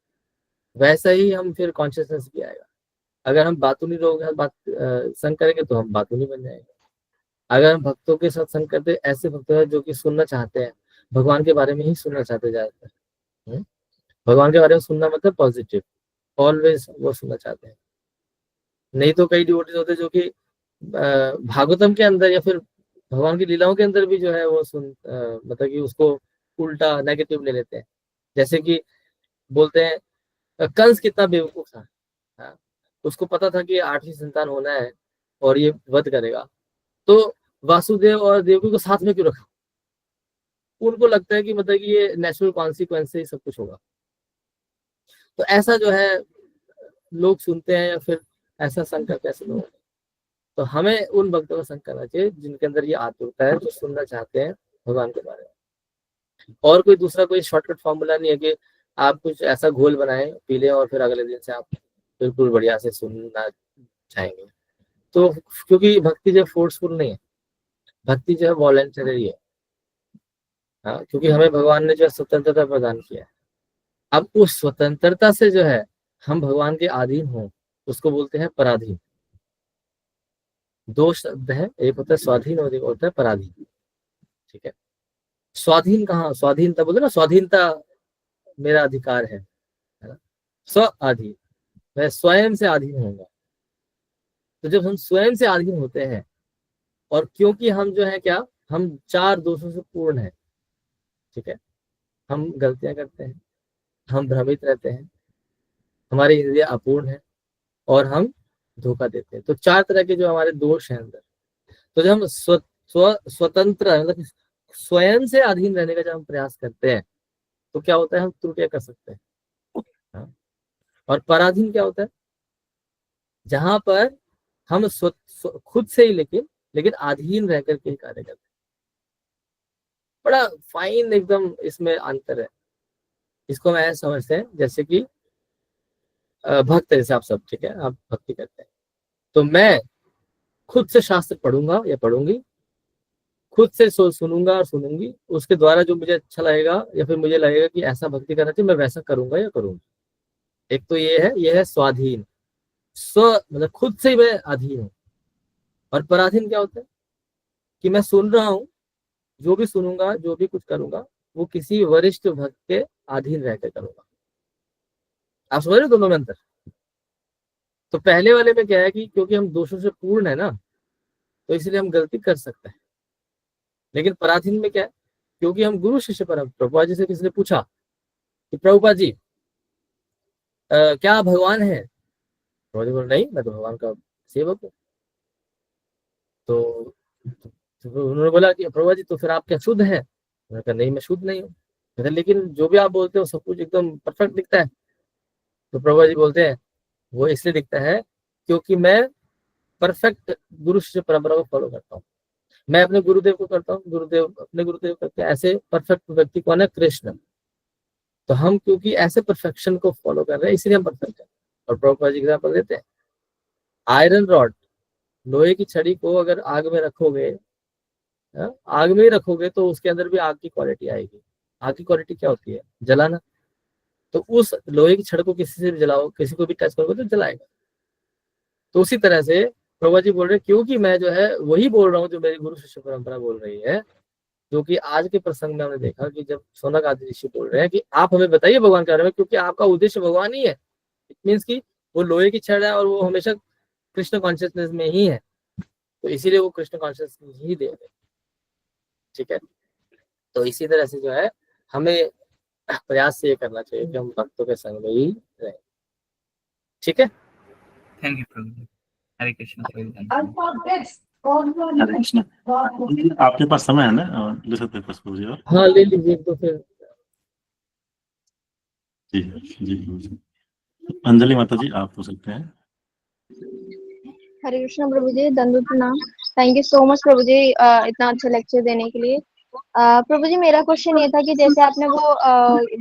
वैसा ही हम फिर कॉन्शियसनेस भी आएगा। अगर हम बातूनी लोगों के साथ संग करेंगे तो हम बातूनी बन जाएंगे। अगर हम भक्तों के साथ संग करते, ऐसे भक्त हैं जो कि सुनना चाहते हैं, भगवान के बारे में ही सुनना चाहते ज्यादातर। भगवान के बारे में सुनना मतलब पॉजिटिव, ऑलवेज वो सुनना चाहते हैं। नहीं तो कई डिवोटीज होते हैं जो कि भागवतम के अंदर या फिर भगवान की लीलाओं के अंदर भी जो है वो मतलब कि उसको उल्टा नेगेटिव ले लेते हैं। जैसे कि बोलते हैं कंस कितना बेवकूफ था, हाँ, उसको पता था कि 8वीं संतान होना है और ये वध करेगा, तो वासुदेव और देवकी को साथ में क्यों रखा? उनको लगता है कि मतलब कि ये नेचुरल कॉन्सिक्वेंस से ही सब कुछ होगा। तो ऐसा जो है लोग सुनते हैं या फिर ऐसा संग करते ऐसे लोग। तो हमें उन भक्तों का संग करना चाहिए जिनके अंदर ये आतुरता है, जो सुनना चाहते हैं भगवान के बारे में। और कोई दूसरा कोई शॉर्टकट फॉर्मूला नहीं है कि आप कुछ ऐसा घोल बनाएं पी लें और फिर अगले दिन से आप बिल्कुल बढ़िया से सुनना चाहेंगे। तो क्योंकि भक्ति जो फोर्सफुल नहीं है, भक्ति जो है वॉलंटरी है। हाँ, क्योंकि हमें भगवान ने जो है स्वतंत्रता प्रदान किया है। अब उस स्वतंत्रता से जो है हम भगवान के अधीन हों, उसको बोलते हैं पराधीन। दो शब्द है, एक होता है स्वाधीन और एक होता है पराधीन। ठीक है, स्वाधीन कहाँ, स्वाधीनता बोलते ना, स्वाधीनता मेरा अधिकार है ना। स्व अधीन, मैं स्वयं से अधीन होऊंगा। तो जब हम स्वयं से अधीन होते हैं, और क्योंकि हम जो है क्या, हम 4 दोषों से पूर्ण है। ठीक है, हम गलतियां करते हैं, हम भ्रमित रहते हैं, हमारी इंद्रिय अपूर्ण है, और हम धोखा देते हैं। तो 4 तरह के जो हमारे दोष हैं अंदर। तो जब हम स्वतंत्र मतलब स्वयं से अधीन रहने का जब हम प्रयास करते हैं, तो क्या होता है, हम त्रुटियां कर सकते हैं। हाँ? और पराधीन क्या होता है, जहां पर हम खुद से ही लेकिन अधीन रह करके ही कार्य करते हैं। बड़ा फाइन एकदम इसमें अंतर है। इसको मैं समझते हैं जैसे कि भक्त, जैसे आप सब, ठीक है, आप भक्ति करते हैं, तो मैं खुद से शास्त्र पढ़ूंगा या पढ़ूंगी, खुद से सुनूंगा और सुनूंगी, उसके द्वारा जो मुझे अच्छा लगेगा या फिर मुझे लगेगा कि ऐसा भक्ति करना चाहिए, मैं वैसा करूंगा या करूंगी। एक तो ये है स्वाधीन, स्व मतलब खुद से ही मैं अधीन हूँ। और पराधीन क्या होता है कि मैं सुन रहा हूँ, जो भी सुनूंगा, जो भी कुछ करूंगा, वो किसी वरिष्ठ भक्त के अधीन रहकर करूंगा। आप समझ रहे हो दोनों में अंतर? तो पहले वाले में क्या है कि क्योंकि हम दोषों से पूर्ण है ना, तो इसलिए हम गलती कर सकते हैं। लेकिन पराधीन में क्या है, क्योंकि हम गुरु शिष्य परम, प्रभुपाद जी से किसी ने पूछा कि प्रभुपाद जी क्या भगवान है? प्रभुपाद जी बोले नहीं, मैं तो भगवान का सेवक हूँ। तो उन्होंने बोला कि प्रभुपाद जी तो फिर आप क्या शुद्ध है? उन्होंने कहा नहीं, मैं शुद्ध नहीं हूँ। लेकिन जो भी आप बोलते हो सब कुछ एकदम परफेक्ट दिखता है। तो प्रभुपाद जी बोलते हैं वो इसलिए दिखता है क्योंकि मैं परफेक्ट गुरु शिष्य परंपरा को फॉलो करता हूँ। मैं अपने गुरुदेव को करता हूँ, गुरुदेव अपने गुरुदेव करते हैं। ऐसे परफेक्ट व्यक्ति कौन है? कृष्ण। तो हम क्योंकि ऐसे परफेक्शन को फॉलो कर रहे हैं, इसलिए हम परफेक्ट हैं। और प्रभुपाद जी एग्जाम्पल देते हैं, आयरन रॉड, लोहे की छड़ी को अगर आग में रखोगे, आग में ही रखोगे, तो उसके अंदर भी आग की क्वालिटी आएगी। आग की क्वालिटी क्या होती है? जलाना। तो उस लोहे की छड़ को किसी से भी जलाओ, किसी को भी टच करोगे तो जलाएगा। तो उसी तरह से प्रभुपाद जी बोल रहे हैं, क्योंकि मैं जो है वही बोल रहा हूँ जो मेरी गुरु शिष्य परंपरा बोल रही है, जो कि आज के प्रसंग में हमने देखा कि जब सोनक आदि ऋषि बोल रहे हैं कि आप हमें बताइए भगवान के बारे में, क्योंकि आपका उद्देश्य भगवान ही है। इट मीन्स कि वो लोहे की छड़ है और वो हमेशा कृष्ण कॉन्शियसनेस में ही है, तो इसीलिए वो कृष्ण कॉन्शियसनेस ही दे रहे। ठीक है, तो इसी तरह से जो है हमें प्रयास ये करना चाहिए कि हम भक्तों के संग में ही रहें। ठीक है, थैंक यू प्रभु जी। हरे कृष्ण। हरे कृष्ण। आपके पास समय है ना, ले सकते हैं प्रभु जी? और हाँ ले लीजिए तो फिर। जी जी, अंजलि माता जी आप हो सकते हैं। हरे कृष्ण प्रभु जी, दंडवत प्रणाम। थैंक यू सो मच प्रभु जी इतना अच्छा लेक्चर देने के लिए। प्रभु जी मेरा क्वेश्चन ये था कि जैसे आपने वो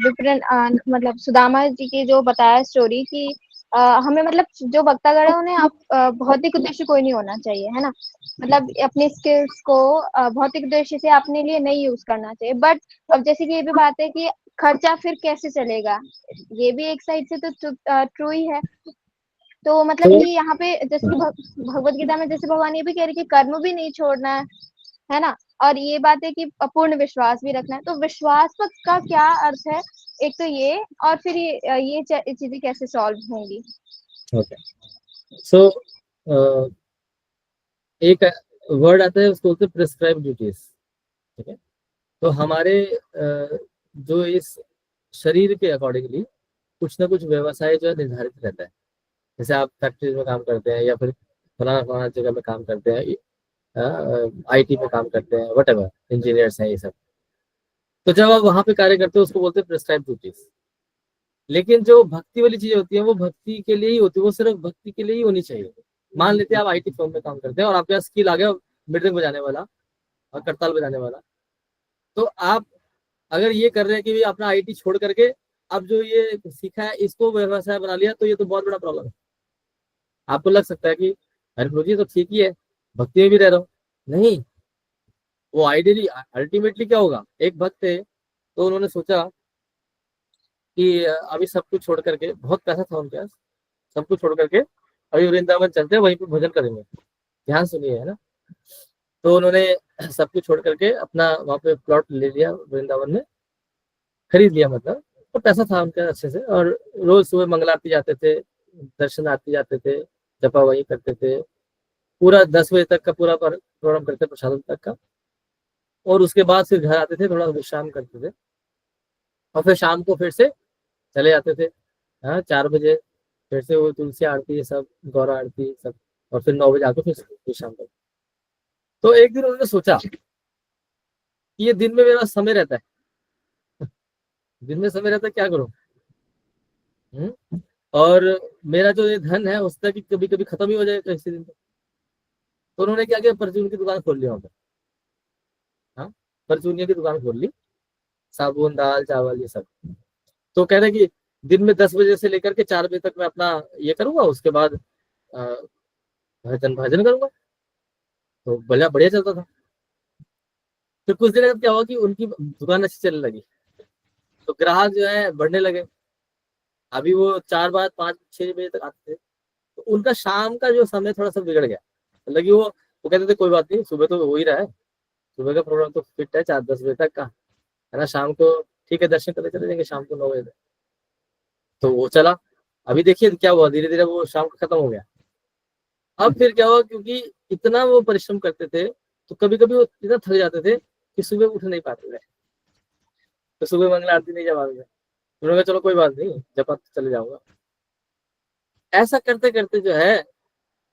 डिफरेंट मतलब सुदामा जी की जो बताया स्टोरी कि हमें मतलब जो भक्तागण है उन्हें आप भौतिक उद्देश्य कोई नहीं होना चाहिए, है ना। मतलब अपने स्किल्स को भौतिक उद्देश्य से अपने लिए नहीं यूज करना चाहिए। बट अब जैसे कि ये भी बात है कि खर्चा फिर कैसे चलेगा, ये भी एक साइड से तो ट्रू ही है। तो मतलब कि यहाँ पे जैसे कि भगवत गीता में जैसे भगवान ये भी कह रहे कि कर्म भी नहीं छोड़ना है ना। और ये बात है कि अपूर्ण विश्वास भी रखना है। तो विश्वास का क्या अर्थ है, एक तो ये, और फिर ये चीजें कैसे सॉल्व होंगी? ओके, सो एक वर्ड आता है उसको बोलते हैं प्रिस्क्राइब ड्यूटीज। ठीक है, तो हमारे जो इस शरीर के अकॉर्डिंगली कुछ ना कुछ व्यवसाय जो है निर्धारित रहता है। जैसे आप फैक्ट्रीज में काम करते हैं या फिर फलाना फलाना जगह में काम करते हैं, आईटी में काम करते हैं, व्हाटएवर, इंजीनियर्स हैं ये सब। तो जब आप वहां पे कार्य करते हो उसको बोलते हैं प्रिस्क्राइब ड्यूटीज। लेकिन जो भक्ति वाली चीजें होती हैं वो भक्ति के लिए ही होती है, वो सिर्फ भक्ति के लिए ही होनी चाहिए। मान लेते हैं आप आईटी फर्म में काम करते हैं और आपके पास स्किल आ गया मृदंग बजाने वाला और करताल बजाने वाला, तो आप अगर ये कर रहे हैं कि भी अपना आईटी छोड़ करके अब जो ये सीखा है इसको व्यवसाय बना लिया, तो ये तो बहुत बड़ा प्रॉब्लम है। आपको लग सकता है कि अरे प्रभु जी तो ठीक ही है, भक्ति में भी रह रहा हूँ। नहीं, वो आइडियली अल्टीमेटली क्या होगा, एक भक्त थे तो उन्होंने सोचा कि अभी सब कुछ छोड़ करके, बहुत पैसा था उनके पास, सब कुछ छोड़ करके अभी वृंदावन चलते हैं, वहीं पे भजन करेंगे। ध्यान सुनिए, है ना। तो उन्होंने सब कुछ छोड़ करके अपना वहाँ पे प्लॉट ले लिया वृंदावन में, खरीद लिया मतलब, तो पैसा था उनका अच्छे से, और रोज सुबह मंगला आरती जाते थे, दर्शन आरती जाते थे, जपा वही करते थे, पूरा 10 बजे तक का पूरा प्रोग्राम करते प्रसाद तक का, और उसके बाद फिर घर आते थे, थोड़ा विश्राम करते थे, और फिर शाम को फिर से चले जाते थे, हाँ 4 बजे फिर से वो तुलसी आरती, सब गौरा आरती सब, और फिर 9 बजे आके फिर विश्राम करते। तो एक दिन उन्होंने सोचा कि ये दिन में मेरा समय रहता है, दिन में समय रहता है, क्या करूं, और मेरा जो ये धन है उसका कि कभी कभी खत्म ही हो जाएगा किसी दिन। तो उन्होंने क्या किया, परचून की दुकान खोल लिया वहां पर, हाँ परचूनिया की दुकान खोल ली, साबुन दाल चावल ये सब। तो कह रहे कि दिन में 10 बजे से लेकर के 4 बजे तक मैं अपना ये करूंगा, उसके बाद भजन भजन करूंगा। तो बढ़िया बढ़िया चलता था। फिर कुछ दिन बाद क्या हुआ कि उनकी दुकान अच्छी चलने लगी, तो ग्राहक जो है बढ़ने लगे। अभी वो 4 बाद 5-6 बजे तक आते थे, तो उनका शाम का जो समय थोड़ा सा बिगड़ गया। लगी वो कहते थे कोई बात नहीं, सुबह तो हो ही रहा है, सुबह का प्रोग्राम तो फिट है 4-10 बजे तक का, है ना, शाम को ठीक है दर्शन करने चले जाएंगे शाम को 9 बजे तक। तो वो चला। अभी देखिए क्या हुआ, धीरे धीरे वो शाम को खत्म हो गया। अब फिर क्या हुआ, क्योंकि इतना वो परिश्रम करते थे, तो कभी कभी वो इतना थक जाते थे कि सुबह उठ नहीं पाते थे, तो सुबह मंगला आरती नहीं जमा गया। उन्होंने कहा चलो कोई बात नहीं, जब आप चले जाऊंगा। ऐसा करते करते जो है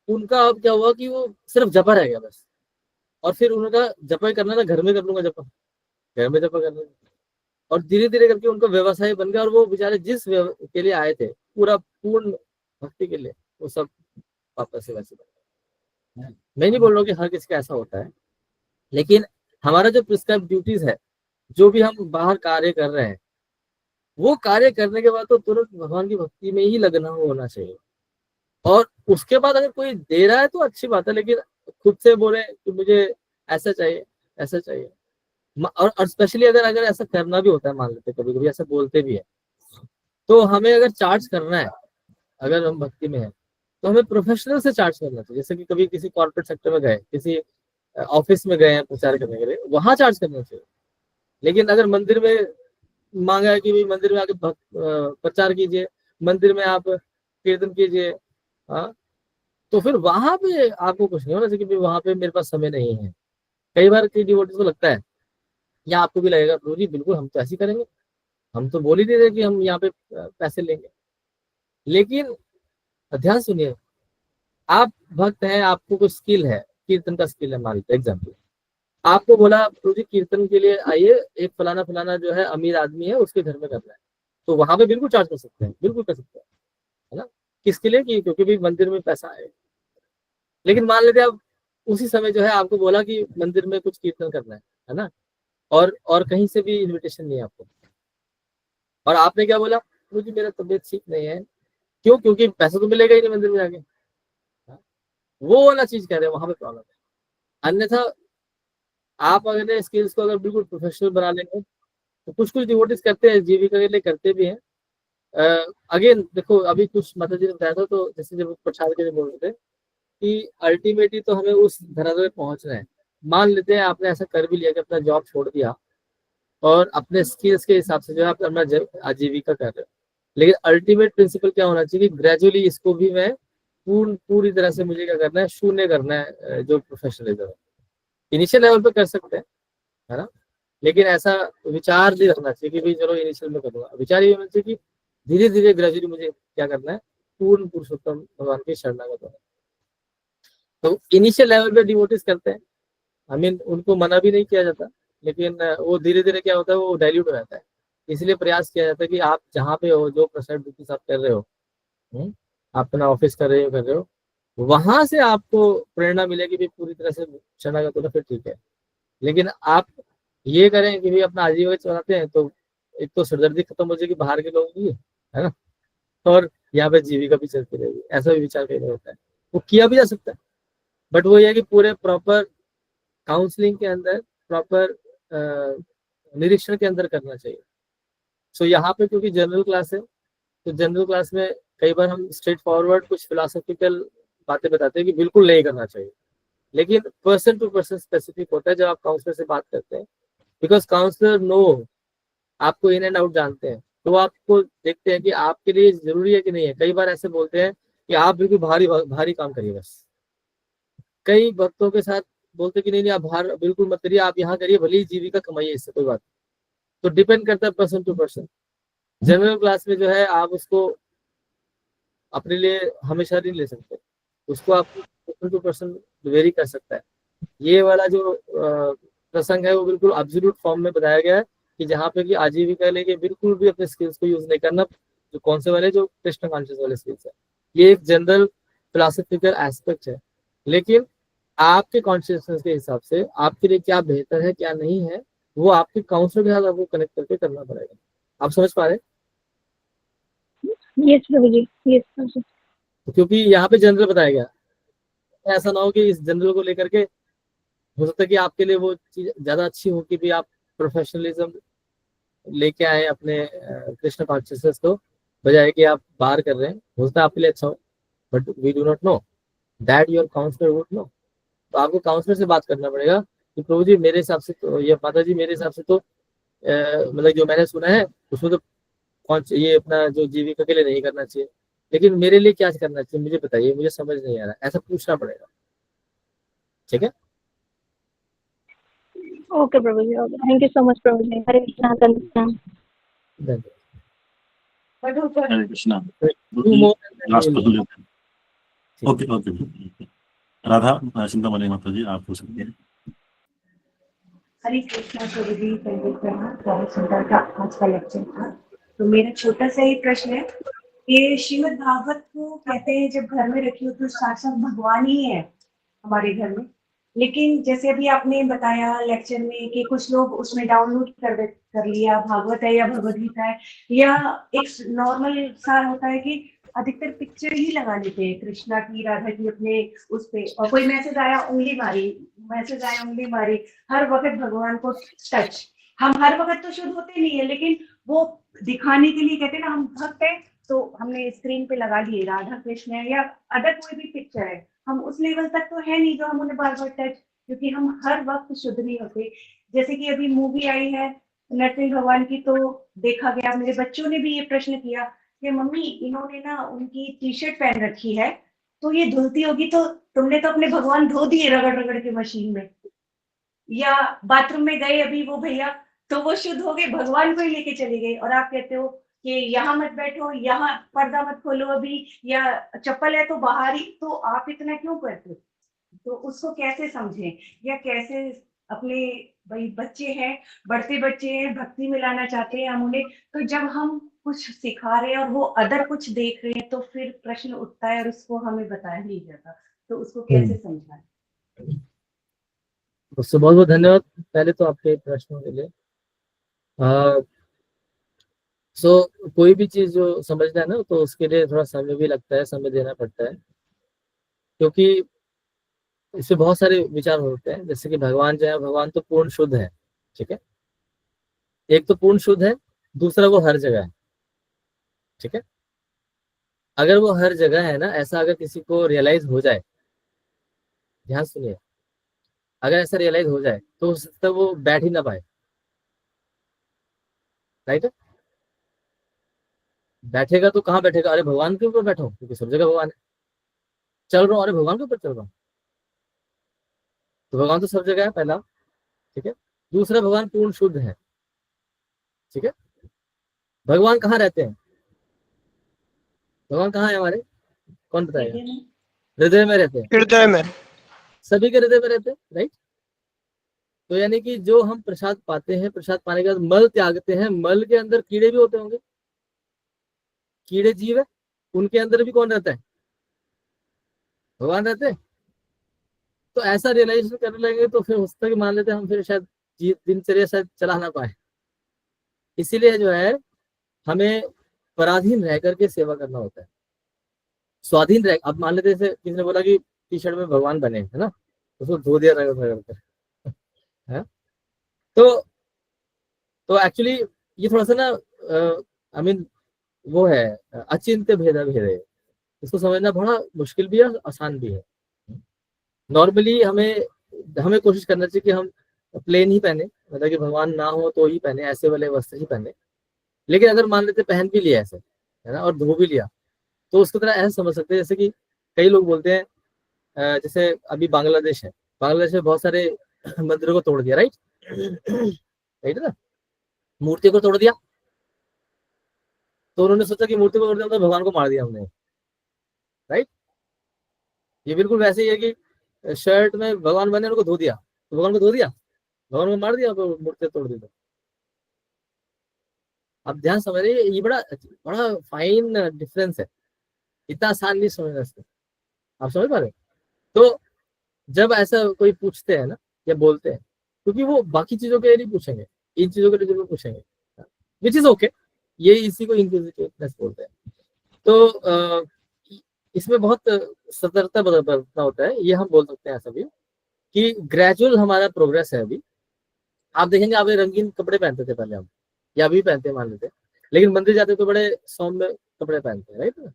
उनका अब क्या हुआ कि वो सिर्फ जपा रह गया बस। और फिर उन्होंने कहा जपा ही करना था, घर में कर लूंगा जपा, घर में जपा कर लूंगा। और धीरे धीरे करके उनका व्यवसाय बन गया, और वो बेचारे जिस के लिए आए थे पूरा पूर्ण भक्ति के लिए, वो सब वापस से वैसे बन गए। मैं नहीं बोल रहा हूँ कि हर किसी का ऐसा होता है, लेकिन हमारा जो प्रिस्क्राइब ड्यूटीज है, जो भी हम बाहर कार्य कर रहे हैं, वो कार्य करने के बाद तो तुरंत भगवान की भक्ति में ही लगना होना चाहिए। और उसके बाद अगर कोई दे रहा है तो अच्छी बात है, लेकिन खुद से बोले कि मुझे ऐसा चाहिए ऐसा चाहिए, और स्पेशली अगर ऐसा करना भी होता है, मान लेते कभी कभी ऐसा बोलते भी है, तो हमें अगर चार्ज करना है, अगर हम भक्ति में है, तो हमें प्रोफेशनल से चार्ज करना चाहिए। जैसे कि कभी किसी कॉर्पोरेट सेक्टर में गए, किसी ऑफिस में गए हैं प्रचार करने के लिए, वहां चार्ज करना चाहिए। लेकिन अगर मंदिर में मांगा है कि भाई मंदिर में आके प्रचार कीजिए, मंदिर में आप कीर्तन कीजिए, हाँ, तो फिर वहां पे आपको कुछ नहीं होना चाहिए कि वहां पे मेरे पास समय नहीं है। कई बार कई डिवोटीज को लगता है, या आपको भी लगेगा प्रभु जी बिल्कुल हम तो ऐसे ही करेंगे, हम तो बोल ही नहीं रहे कि हम यहाँ पे पैसे लेंगे। लेकिन ध्यान सुनिए, आप भक्त हैं, आपको कुछ स्किल है, कीर्तन का स्किल है, मान लीजिए एग्जाम्पल, आपको बोला प्रभु जी कीर्तन के लिए आइए, एक फलाना फलाना जो है अमीर आदमी है उसके घर में करना है, तो वहां पे बिल्कुल चार्ज कर सकते हैं, बिल्कुल कर सकते हैं, है ना। किसके लिए? कि क्योंकि भी मंदिर में पैसा है। लेकिन मान लेते आप उसी समय जो है आपको बोला कि मंदिर में कुछ कीर्तन करना है ना, और कहीं से भी इनविटेशन नहीं है आपको, और आपने क्या बोला, मुझे मेरा तबीयत ठीक नहीं है, क्यों? क्योंकि पैसा तो मिलेगा ही नहीं मंदिर में जाके, वो वाला चीज कह रहे हैं, वहां पे प्रॉब्लम है। अन्यथा आप अगर स्किल्स को अगर बिल्कुल प्रोफेशनल बना लेंगे, तो कुछ कुछ डिवोटीज करते हैं, जीविका के लिए करते भी हैं। अगेन देखो, अभी कुछ माता जी ने बताया था, तो जैसे जब प्रसाद के लिए बोल रहे थे कि अल्टीमेटली तो हमें उस धरातल पे पहुंचना है। मान लेते हैं आपने ऐसा कर भी लिया कि अपना जॉब छोड़ दिया और अपने स्किल्स के हिसाब से जो है आप अपना आजीविका कर रहे हो, लेकिन अल्टीमेट प्रिंसिपल क्या होना चाहिए कि ग्रेजुअली इसको भी मैं पूरी तरह से मुझे क्या करना है, शून्य करना है जो प्रोफेशनलिज्म है। इनिशियल लेवल पे कर सकते हैं, है ना, लेकिन ऐसा विचार नहीं रखना चाहिए कि भाई चलो इनिशियल में करूंगा। विचार ये होना चाहिए कि धीरे धीरे ग्रेजुअली मुझे क्या करना है, पूर्ण पुरुषोत्तम भगवान की शरणागत होना। तो इनिशियल लेवल पे डिवोटीज करते हैं, आई मीन उनको मना भी नहीं किया जाता, लेकिन वो धीरे धीरे क्या होता है, वो डाइल्यूट हो जाता है। इसलिए प्रयास किया जाता है कि आप जहाँ पे हो, जो प्रसाद ड्यूटीज आप कर रहे हो, आप अपना ऑफिस कर रहे हो, वहां से आपको प्रेरणा मिलेगी भी पूरी तरह से शरणागत होना, फिर ठीक है। लेकिन आप ये करें कि भाई अपना आजीविका चलाते हैं, तो एक तो सिरदर्दी खत्म हो जाएगी बाहर के लोगों की, है ना, और यहाँ पे जीविका भी चलती रहेगी। ऐसा भी विचार कहीं होता है, वो किया भी जा सकता है, बट वो ये है कि पूरे प्रॉपर काउंसलिंग के अंदर, प्रॉपर निरीक्षण के अंदर करना चाहिए। सो यहाँ पे क्योंकि जनरल क्लास है, तो जनरल क्लास में कई बार हम स्ट्रेट फॉरवर्ड कुछ फिलोसॉफिकल बातें बताते हैं कि बिल्कुल नहीं करना चाहिए, लेकिन पर्सन टू पर्सन स्पेसिफिक होता है जब आप काउंसलर से बात करते हैं, बिकॉज काउंसलर नो आपको इन एंड आउट जानते हैं, तो वो आपको देखते हैं कि आपके लिए जरूरी है कि नहीं है। कई बार ऐसे बोलते हैं कि आप बिल्कुल भारी भारी काम करिए बस। कई भक्तों के साथ बोलते कि नहीं आप बाहर बिल्कुल मत करिए, आप यहाँ करिए, भले ही जीविका कमाइए, इससे कोई बात नहीं। तो डिपेंड करता है person to person. General class में जो है आप उसको अपने लिए हमेशा नहीं ले सकते, उसको आप पर्सन टू पर्सन वेरी कर सकता है। ये वाला जो प्रसंग है वो बिल्कुल एब्सोल्यूट फॉर्म में बताया गया है कि जहाँ पे कि आजीविका लेके बिल्कुल भी अपने स्किल्स को यूज नहीं करना, जो कौन से वाले जो कृष्ण कॉन्शियस वाले स्किल्स है। ये एक जनरल फिलोसफिकल एस्पेक्ट है, लेकिन आपके कॉन्शियसनेस के हिसाब से आपके लिए क्या बेहतर है क्या नहीं है वो आपके काउंसलर के साथ आपको कनेक्ट करके करना पड़ेगा। आप समझ पा रहे हैं? यस प्रभु जी, यस प्रभु जी। क्योंकि यहाँ पे जनरल बताया गया, ऐसा ना हो कि इस जनरल को लेकर के हो सकता है कि आपके लिए वो चीज ज्यादा अच्छी हो कि भी आप प्रोफेशनलिज्म लेके आए अपने कृष्ण कॉन्शियसनेस को, बजाय कि आप बाहर कर रहे हैं। हो सकता है आपके लिए अच्छा हो, but we do not know that your counsellor would know. तो आपको काउंसलर से बात करना पड़ेगा कि प्रभु जी मेरे हिसाब से तो, ये माता जी मेरे हिसाब से तो मतलब जो मैंने सुना है उसमें तो ये अपना जो जीविका के लिए नहीं करना चाहिए, लेकिन मेरे लिए क्या करना चाहिए मुझे बताइए, मुझे समझ नहीं आ रहा, ऐसा पूछना पड़ेगा। ठीक है? ओके प्रभु जी, okay, thank you so much प्रभु जी। हरे कृष्णा, धन्यवाद। धन्यवाद। Hare Krishna. Two more and then last we will प्रश्न लेते हैं। Okay okay. राधा चिंतामणि माता जी आप पूछ सकते हैं। हरे कृष्णा प्रभु जी, बहुत सुंदर का आज का लेक्चर था। तो मेरा छोटा सा ही प्रश्न है, ये श्रीमद् भागवत को कहते हैं जब घर में रखी हो तो साक्षात भगवान ही है हमारे घर में, लेकिन जैसे अभी आपने बताया लेक्चर में कि कुछ लोग उसमें डाउनलोड कर लिया भागवत है या भगवद गीता है, या एक नॉर्मल सा होता है कि अधिकतर पिक्चर ही लगा लेते हैं कृष्णा की राधा की अपने उस पे, और कोई मैसेज आया उंगली मारी, हर वक्त भगवान को टच। हम हर वक्त तो शुद्ध होते नहीं है, लेकिन वो दिखाने के लिए कहते हैं ना हम भक्त है तो हमने स्क्रीन पे लगा लिए राधा कृष्ण है या अदर कोई भी पिक्चर है, हम उस लेवल तक तो है नहीं जो हम उन्हें बार बार टच, क्योंकि हम हर वक्त शुद्ध नहीं होते। जैसे कि अभी मूवी आई है नरसिंह भगवान की, तो देखा गया, मेरे बच्चों ने भी ये प्रश्न किया कि मम्मी इन्होंने ना उनकी टी शर्ट पहन रखी है तो ये धुलती होगी, तो तुमने तो अपने भगवान धो दिए रगड़ रगड़ के मशीन में, या बाथरूम में गए अभी वो भैया तो वो शुद्ध हो गए, भगवान को ही लेके चले गए, और आप कहते हो कि यहाँ मत बैठो, यहाँ पर्दा मत खोलो अभी, या चप्पल है तो बाहर ही, तो आप इतना क्यों करते हो? तो उसको कैसे समझें, या कैसे अपने भाई बच्चे हैं, बढ़ते बच्चे हैं, भक्ति में लाना चाहते हैं हम उन्हें, तो जब हम कुछ सिखा रहे हैं और वो अदर कुछ देख रहे हैं तो फिर प्रश्न उठता है और उसको हमें बताया नहीं जाता, तो उसको कैसे समझाएं? उससे बहुत बहुत धन्यवाद पहले तो आपके प्रश्नों के लिए। कोई भी चीज जो समझना है ना तो उसके लिए थोड़ा समय भी लगता है, समय देना पड़ता है, क्योंकि इससे बहुत सारे विचार होते हैं। जैसे कि भगवान जो है, भगवान तो पूर्ण शुद्ध है, ठीक है, एक तो पूर्ण शुद्ध है, दूसरा वो हर जगह है, ठीक है। अगर वो हर जगह है ना, ऐसा अगर किसी को रियलाइज हो जाए, ध्यान सुनिए, अगर ऐसा रियलाइज हो जाए तो हो सकता है वो बैठ ही ना पाए, राइट है। बैठेगा तो कहाँ बैठेगा, अरे भगवान के ऊपर बैठो क्योंकि सब जगह भगवान है। चल रहा हूँ, अरे भगवान के ऊपर चल रहा हूँ, तो भगवान तो सब जगह है, पहला, ठीक है। दूसरा, भगवान पूर्ण शुद्ध है, ठीक है। भगवान कहाँ रहते हैं, भगवान कहाँ है हमारे, कौन बताएगा? हृदय में रहते हैं, हृदय में, सभी के हृदय में रहते हैं, राइट। तो यानी कि जो हम प्रसाद पाते हैं, प्रसाद पाने के बाद मल त्यागते हैं, मल के अंदर कीड़े भी होते होंगे, कीड़े जीव है, उनके अंदर भी कौन रहता है, भगवान रहते हैं। तो ऐसा रियलाइजेशन करने लगेंगे तो फिर हो सकता है कि मान लेते हैं हम फिर शायद दिनचर्या शायद चला ना पाए। इसीलिए जो है हमें पराधीन रह करके सेवा करना होता है, स्वाधीन रह। अब मान लेते जैसे किसी ने बोला कि टी शर्ट में भगवान बने, है ना, उसको धो दिया रगड़ रगड़ कर, है। तो एक्चुअली ये थोड़ा सा ना आई मीन वो है अचिंत्य भेदा भेद है, इसको समझना बड़ा मुश्किल भी है, आसान भी है। नॉर्मली हमें हमें कोशिश करना चाहिए कि हम प्लेन ही पहने, मतलब कि भगवान ना हो तो ही पहने, ऐसे वाले वस्त्र ही पहने। लेकिन अगर मान लेते पहन भी लिया ऐसे, है ना, और धो भी लिया, तो उसको तरह ऐसा समझ सकते हैं जैसे कि कई लोग बोलते हैं जैसे अभी बांग्लादेश है, बांग्लादेश में बहुत सारे मंदिरों को तोड़ दिया, राइट राइट ना, मूर्तियों को तोड़ दिया, तो उन्होंने सोचा कि मूर्ति को तोड़ दिया तो भगवान को मार दिया हमने, राइट। ये बिल्कुल वैसे ही है कि शर्ट में भगवान बने, उनको धो दिया, तो भगवान को धो दिया, भगवान को मार दिया, तो मूर्ति तोड़ दी। तो आप ध्यान समझ रहे हैं, ये बड़ा बड़ा फाइन डिफरेंस है, इतना आसान नहीं समझना इसको, आप समझ पा रहे हैं? तो जब ऐसा कोई पूछते हैं ना या बोलते हैं, क्योंकि वो बाकी चीजों के लिए नहीं पूछेंगे, इन चीजों के लिए जरूर पूछेंगे, विच इज ओके, ये इसी को इंक्विजिटिवनेस बोलते हैं। तो इसमें बहुत सतर्कता बरतना होता है, ये हम बोल सकते हैं ऐसा भी कि ग्रेजुअल हमारा प्रोग्रेस है। अभी आप देखेंगे, आप रंगीन कपड़े पहनते थे पहले हम, या अभी पहनते हैं मान लेते, लेकिन मंदिर जाते तो बड़े सौम्य कपड़े पहनते हैं, राइट।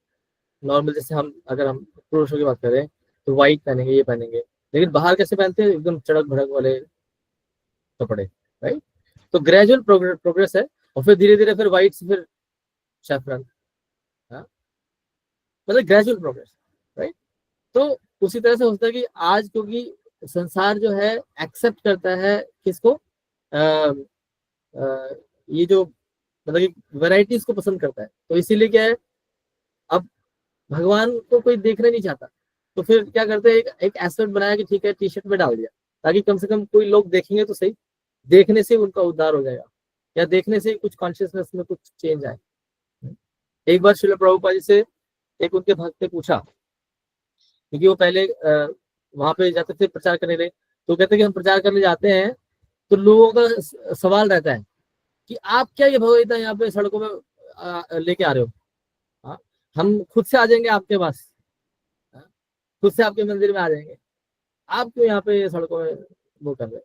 नॉर्मल जैसे हम, अगर हम पुरुषों की बात करें तो व्हाइट पहनेंगे, ये पहनेंगे, लेकिन बाहर कैसे पहनते हैं, एकदम चड़क भड़क वाले कपड़े, राइट। तो ग्रेजुअल प्रोग्रेस है, और फिर धीरे धीरे फिर व्हाइट से फिर सैफरन, मतलब ग्रेजुअल प्रोग्रेस, राइट। तो उसी तरह से होता है कि आज क्योंकि संसार जो है एक्सेप्ट करता है किसको, ये जो मतलब कि वैरायटीज को पसंद करता है, तो इसीलिए क्या है, अब भगवान को कोई देखना नहीं चाहता, तो फिर क्या करते हैं, एक एस्पेक्ट बनाया कि ठीक है टी शर्ट में डाल दिया, ताकि कम से कम कोई लोग देखेंगे तो सही, देखने से उनका उद्धार हो जाएगा, या देखने से कुछ कॉन्शियसनेस में कुछ चेंज आए। एक बार श्रील प्रभुपाद जी से एक उनके भक्त ने पूछा, क्योंकि वो पहले वहां पे जाते थे प्रचार करने के लिए, तो कहते कि हम प्रचार करने जाते हैं तो लोगों का सवाल रहता है कि आप क्या ये भगवत गीता यहाँ पे सड़कों में लेके आ रहे हो, हाँ, हम खुद से आ जाएंगे आपके पास, खुद से आपके मंदिर में आ जाएंगे, आप क्यों यहाँ पे सड़कों में वो कर रहे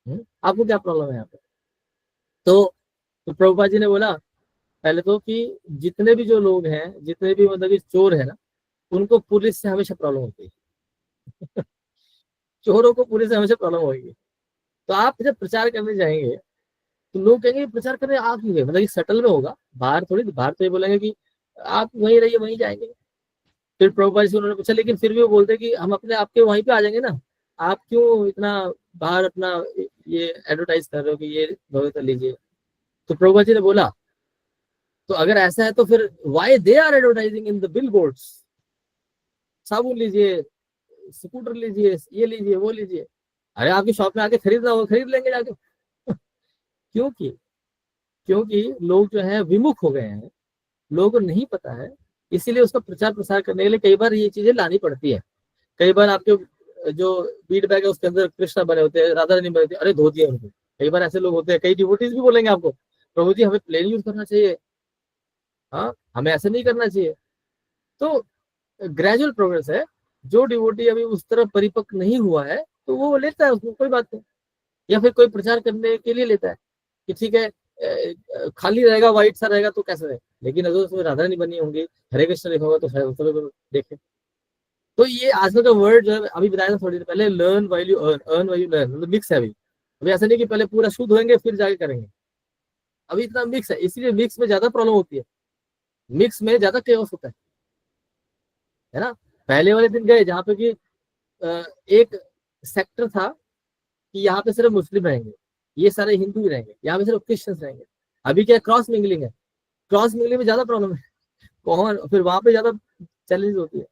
हैं, आपको क्या प्रॉब्लम है यहाँ पे। तो प्रभुपाद जी ने बोला पहले तो कि जितने भी जो लोग हैं, जितने भी मतलब कि चोर है ना, उनको पुलिस से हमेशा प्रॉब्लम होती है चोरों को पुलिस से हमेशा प्रॉब्लम होगी। तो आप जब प्रचार करने जाएंगे तो लोग कहेंगे प्रचार करने आप क्यों गए, मतलब कि सटल में होगा, बाहर थोड़ी, बाहर तो ये बोलेंगे कि आप वहीं रहिए, वहीं जाएंगे। फिर प्रभुपाद से उन्होंने पूछा, लेकिन फिर भी वो बोलते कि हम अपने आपके वहीं पे आ जाएंगे ना, आप क्यों इतना बाहर अपना ये एडवर्टाइज कर रहे हो कि ये भगवत लीजिए। तो प्रभुपाद जी ने बोला, तो अगर ऐसा है तो फिर why they are advertising in the billboards, साबुन लीजिए, स्कूटर लीजिए, ये लीजिए, वो लीजिए, अरे आपकी शॉप में आके खरीदना होगा, खरीद लेंगे जाके क्योंकि क्योंकि लोग जो है विमुख हो गए हैं, लोगों को नहीं पता है, इसीलिए उसका प्रचार प्रसार करने के लिए कई बार ये चीजें लानी पड़ती है। कई बार आपके जो बीट बैग है उसके अंदर कृष्णा बने होते हैं, राधा रानी बने होती है, अरे धो दिया उनको, कई बार ऐसे लोग होते हैं, कई डिवोटीज भी बोलेंगे आपको प्रभु जी हमें प्लेन यूज करना चाहिए, हाँ हमें ऐसे नहीं करना चाहिए। तो ग्रेजुअल प्रोग्रेस है, जो डिवोटी अभी उस तरह परिपक्व नहीं हुआ है तो वो लेता है, उसमें कोई बात नहीं, या फिर कोई प्रचार करने के लिए लेता है कि ठीक है खाली रहेगा, व्हाइट सा रहेगा तो कैसे रहेगा, लेकिन अगर उसमें राधा रानी बनी होंगी, हरे कृष्ण लिखा होगा तो शायद उसमें देखे। तो ये आजकल का वर्ड जो है, अभी बताया था थोड़ी देर पहले, learn while you earn while you learn, मतलब मिक्स है अभी ऐसा नहीं कि पहले पूरा शुद्ध होंगे फिर जाके करेंगे, अभी इतना मिक्स है, इसीलिए मिक्स में ज्यादा प्रॉब्लम होती है, मिक्स में ज्यादा केओस होता है ना। पहले वाले दिन गए जहाँ पे कि एक सेक्टर था कि यहाँ पे सिर्फ मुस्लिम रहेंगे, ये सारे हिंदू ही रहेंगे, यहाँ पे सिर्फ क्रिश्चियंस रहेंगे। अभी क्या क्रॉस मिंगलिंग है, क्रॉस मिंगलिंग में ज्यादा प्रॉब्लम है, कौन फिर वहां पे ज्यादा चैलेंज होती है,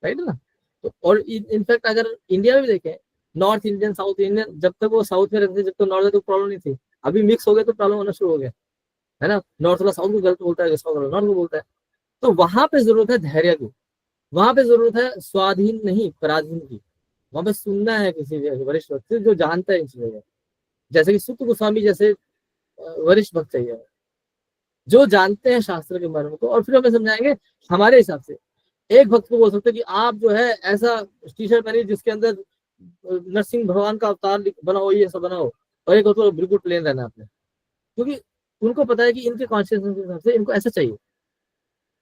राइट ना। तो और इनफैक्ट अगर इंडिया में भी देखें, नॉर्थ इंडियन साउथ इंडियन, जब तक वो साउथ में रहते थे, जब तक नॉर्थ में तो प्रॉब्लम नहीं थी, अभी मिक्स हो गए तो प्रॉब्लम होना शुरू हो गया, है ना। नॉर्थ वाला साउथ को गलत बोलता है, साउथ वाला नॉर्थ को बोलता है। तो वहां पे जरूरत है धैर्य की, वहां पे जरूरत है स्वाधीन नहीं पराधीन की, वहां पे सुनना है किसी वरिष्ठ भक्त से जो जानता है इन चीजों को, जैसे कि सुत गोस्वामी जैसे वरिष्ठ भक्त चाहिए जो जानते हैं शास्त्र के मर्म को, और फिर हमें समझाएंगे हमारे हिसाब से। एक भक्त को बोल सकते कि आप जो है ऐसा टी शर्ट पहनिए जिसके अंदर नरसिंह भगवान का अवतार बनाओ, ये सब बनाओ, और एक तो बिल्कुल प्लेन रहना आपने, क्योंकि उनको पता है कि इनके कॉन्शियसनेस के हिसाब से इनको ऐसा चाहिए।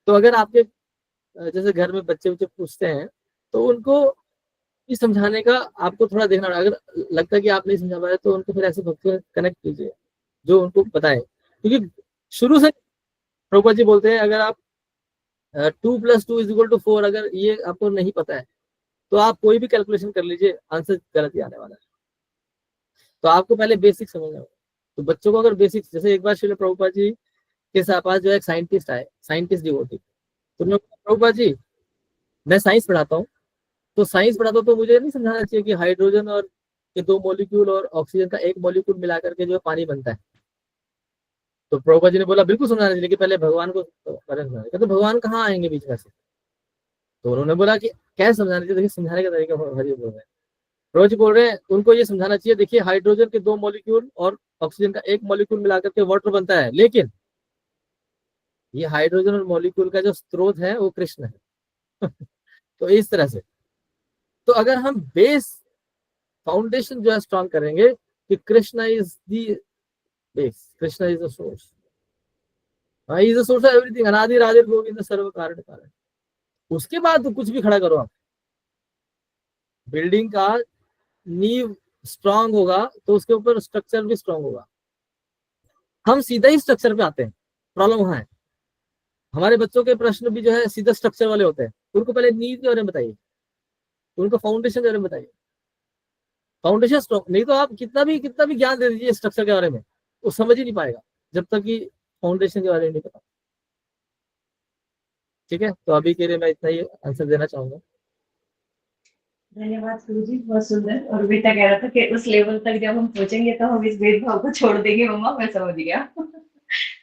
तो अगर आपके जैसे घर में बच्चे पूछते हैं तो उनको इस समझाने का आपको थोड़ा देखना पड़ेगा। अगर लगता है कि आप नहीं समझा पा रहे तो उनको फिर ऐसे भक्तों से कनेक्ट कीजिए जो उनको बताए, क्योंकि शुरू से प्रभुपाद जी बोलते हैं अगर आप 2+2 = 4 अगर ये आपको नहीं पता है तो आप कोई भी कैलकुलेशन कर लीजिए, आंसर गलत ही आने वाला है। तो आपको पहले बेसिक समझना होगा। तो बच्चों को अगर बेसिक, जैसे एक बार श्रील प्रभुपाद जी के पास जो है एक साइंटिस्ट आए, साइंटिस्ट डिवोटी, तो मैं प्रभुपाद जी मैं साइंस पढ़ाता हूँ, तो साइंस पढ़ाता हूँ तो मुझे नहीं समझाना चाहिए कि हाइड्रोजन और के 2 मॉलिक्यूल और ऑक्सीजन का 1 मॉलिक्यूल मिलाकर के जो है पानी बनता है। तो प्रभुपाद जी ने बोला बिल्कुल समझाना चाहिए, लेकिन पहले भगवान को तो भगवान कहाँ आएंगे बीच में से। तो उन्होंने बोला कि कैसे समझाना चाहिए, देखिए समझाने का तरीका हरि बोल रहे हैं। रोज बोल रहे हैं उनको ये समझाना चाहिए, देखिए हाइड्रोजन के 2 मॉलिक्यूल और ऑक्सीजन का 1 मॉलिक्यूल मिलाकर के वाटर बनता है, लेकिन ये हाइड्रोजन और मॉलिक्यूल का जो स्रोत है वो कृष्ण है। तो इस तरह से, तो अगर हम बेस फाउंडेशन जो है स्ट्रॉन्ग करेंगे कि Krishna is the base, Krishna is the source, is the source of everything, अनादि आदि गोविंद सर्व कारण कारण, उसके बाद तो कुछ भी खड़ा करो आप। बिल्डिंग का नींव स्ट्रांग होगा तो उसके ऊपर स्ट्रक्चर भी स्ट्रांग होगा। हम सीधा ही स्ट्रक्चर पे आते हैं, प्रॉब्लम वहां है। हमारे बच्चों के प्रश्न भी जो है सीधा स्ट्रक्चर वाले होते हैं। उनको पहले नींव के बारे में बताइए, उनको फाउंडेशन के बारे में बताइए। फाउंडेशन स्ट्रांग नहीं तो आप कितना भी ज्ञान दे दीजिए स्ट्रक्चर के बारे में, वो समझ ही नहीं पाएगा जब तक कि फाउंडेशन के बारे में नहीं पता। ठीक है, तो अभी के लिए मैं इतना ही आंसर देना चाहूंगा। धन्यवाद गुरु जी, बहुत सुंदर। और बेटा कह रहा था कि उस लेवल तक जब हम पहुंचेंगे तो हम इस भेदभाव को छोड़ देंगे मम्मा, मैं समझ गया।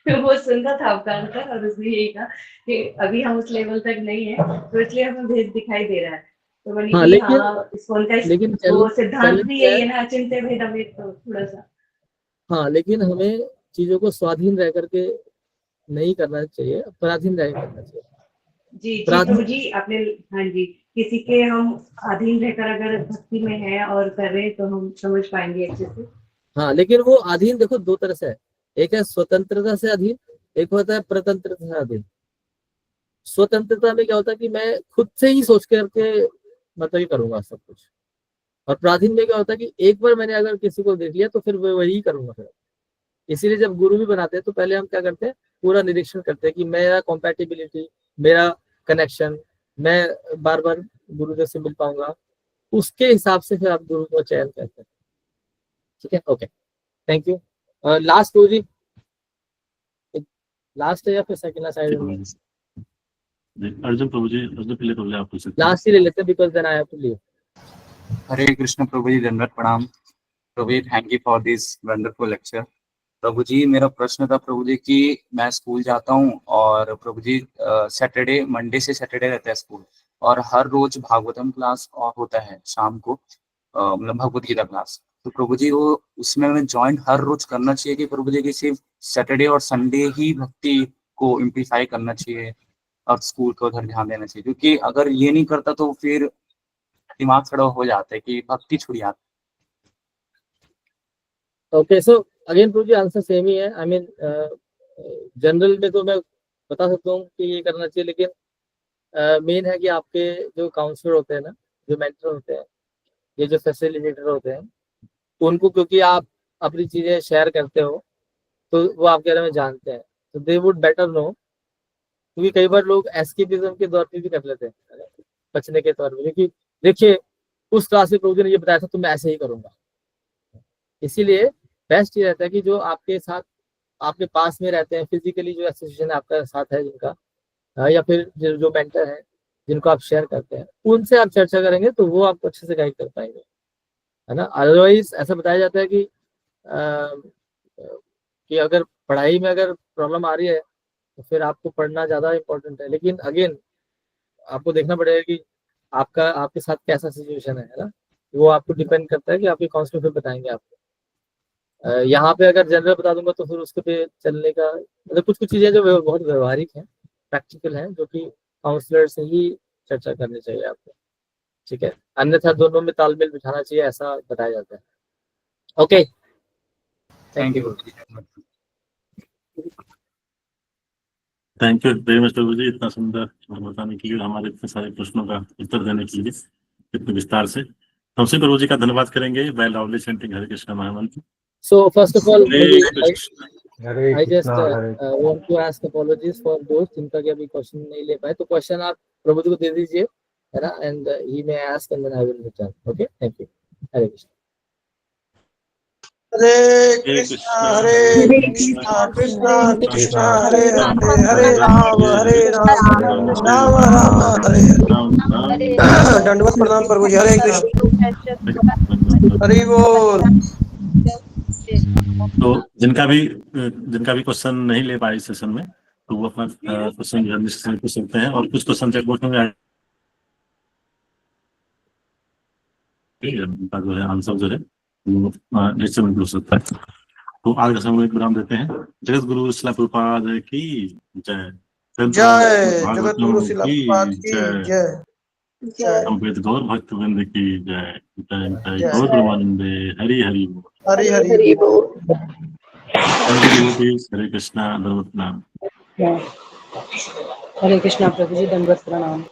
तो बहुत सुंदर था आपका आंसर, और उसने यही कहा कि अभी हम उस लेवल तक नहीं है तो इसलिए हमें भेद दिखाई दे रहा है। तो बोली हाँ, कि लेकिन हाँ, इसको लेकिन वो सिद्धांत चैलेंज भी क्या यही है, है ना, अचिंत्य भेद अभेद, तो थोड़ा सा। हाँ लेकिन हमें चीजों को स्वाधीन रह करके नहीं करना चाहिए, पराधीन रह करना चाहिए। जी जी पराधीन, प्रभु जी, आपने, हाँ जी, किसी के हम अधीन रहकर अगर भक्ति में है और कर रहे हैं तो हम समझ पाएंगे अच्छे से। हाँ लेकिन वो अधीन देखो दो तरह से है, एक है स्वतंत्रता से अधीन, एक होता है प्रतंत्रता से अधीन। स्वतंत्रता में क्या होता है कि मैं खुद से ही सोच करके मतलब ये करूंगा सब कुछ, और पराधीन में क्या होता है कि एक बार मैंने अगर किसी को देख लिया तो फिर मैं वही करूंगा फिर। इसीलिए जब गुरु भी बनाते हैं तो पहले हम क्या करते हैं, पूरा निरीक्षण करते हैं कि मेरा कॉम्पैटिबिलिटी, मेरा कनेक्शन, मैं बार बार गुरुदेव से मिल पाऊंगा, उसके हिसाब से फिर आप गुरु को चयन करते हैं। ठीक है, okay, thank you. Last Guru ji, last है या फिर सेकंड साइड में? अर्जुन प्रभु जी, अर्जुन पहले प्रभु जी आप पूछ सकते हैं। लास्ट ही ले लेते हैं because then I have to leave. Hare Krishna प्रभु जी, दंडवत प्रणाम प्रभु जी, thank you for this wonderful lecture. प्रभु जी मेरा प्रश्न था प्रभु जी कि मैं स्कूल जाता हूँ और प्रभु जी सैटरडे, मंडे से सैटरडे रहता है स्कूल, और हर रोज भागवतम क्लास होता है शाम को, मतलब भगवत गीता क्लास। तो प्रभु जी वो उसमें हमें ज्वाइन हर रोज करना चाहिए कि प्रभु जी की सिर्फ सैटरडे और संडे ही भक्ति को इम्प्लीफाई करना चाहिए और स्कूल को उधर ध्यान देना चाहिए? क्योंकि अगर ये नहीं करता तो फिर दिमाग खड़ा हो जाता है कि भक्ति छुड़ जाती ओके, सो अगेन प्रभु जी आंसर सेम ही है। आई मीन जनरल में तो मैं बता सकता हूँ कि ये करना चाहिए, लेकिन मेन है कि आपके जो काउंसलर होते हैं ना, जो मेंटर होते हैं, ये जो फैसिलिटेटर होते हैं, उनको क्योंकि आप अपनी चीजें शेयर करते हो तो वो आपके बारे में जानते हैं, तो दे वुड बेटर नो। क्योंकि कई बार लोग एस्केपिज्म के तौर पे भी कर लेते हैं, बचने के तौर पे, क्योंकि देखिए उस क्लास में प्रभु जी ने ये बताया था तो मैं ऐसे ही करूंगा। इसीलिए बेस्ट ये रहता है कि जो आपके साथ, आपके पास में रहते हैं फिजिकली, जो एसोसिएशन आपका साथ है जिनका, या फिर जो मेंटर है जिनको आप शेयर करते हैं, उनसे आप चर्चा करेंगे तो वो आपको अच्छे से गाइड कर पाएंगे, है ना। अदरवाइज ऐसा बताया जाता है कि अगर पढ़ाई में अगर प्रॉब्लम आ रही है तो फिर आपको पढ़ना ज्यादा इम्पोर्टेंट है। लेकिन अगेन आपको देखना पड़ेगा कि आपका, आपके साथ कैसा सिचुएशन है ना, वो आपको डिपेंड करता है कि आपके काउंसलर फिर बताएंगे आपको। यहाँ पे अगर जनरल बता दूंगा तो फिर उसके पे चलने का मतलब कुछ चीजें जो बहुत व्यवहारिक हैं, प्रैक्टिकल हैं, जो कि काउंसलर से ही चर्चा करनी चाहिए आपको। ठीक है, अन्यथा दोनों में तालमेल बिठाना चाहिए, ऐसा बताया जाता है। Okay, thank you. Thank you very much प्रभु जी, इतना सुंदर बताने के लिए, हमारे इतने सारे प्रश्नों का उत्तर देने के लिए। इतने विस्तार से। हम सभी प्रभु जी का धन्यवाद करेंगे बाय लाउडली चैंटिंग हरे कृष्णा महामंत्र। So first of all, Hare Krishna. I just want to ask apologies for those जिनका कि अभी क्वेश्चन नहीं ले पाए, तो क्वेश्चन आप प्रभु जी को दे दीजिए, है ना, and he may ask and then I will return. Okay, thank you. हरे कृष्ण। हरे कृष्णा कृष्णा कृष्णा हरे हरे हरे राम राम राम हरे हरे। दंडवत प्रणाम प्रभु जी। हरे कृष्ण। हरि बोल। तो जिनका भी क्वेश्चन नहीं ले पाए इस सेशन में, तो वो अपना क्वेश्चन जो है पूछ सकते हैं, और कुछ क्वेश्चन चेक बॉक्स में उनका जो है आंसर जो है निश्चय में पूछ सकता है। तो आज का समय विराम देते हैं। जगत गुरु शिला प्रभुपाद की जय। जय जगत गुरु शिला प्रभुपाद की जय। अम्बेद गौर भक्तवृंद की जय। जय जय गौर परमानंदे। हरि हरि बोल। हरि हरि बोल। हरे कृष्णा दंडवत प्रणाम। हरे कृष्णा प्रभु जी, दंडवत प्रणाम।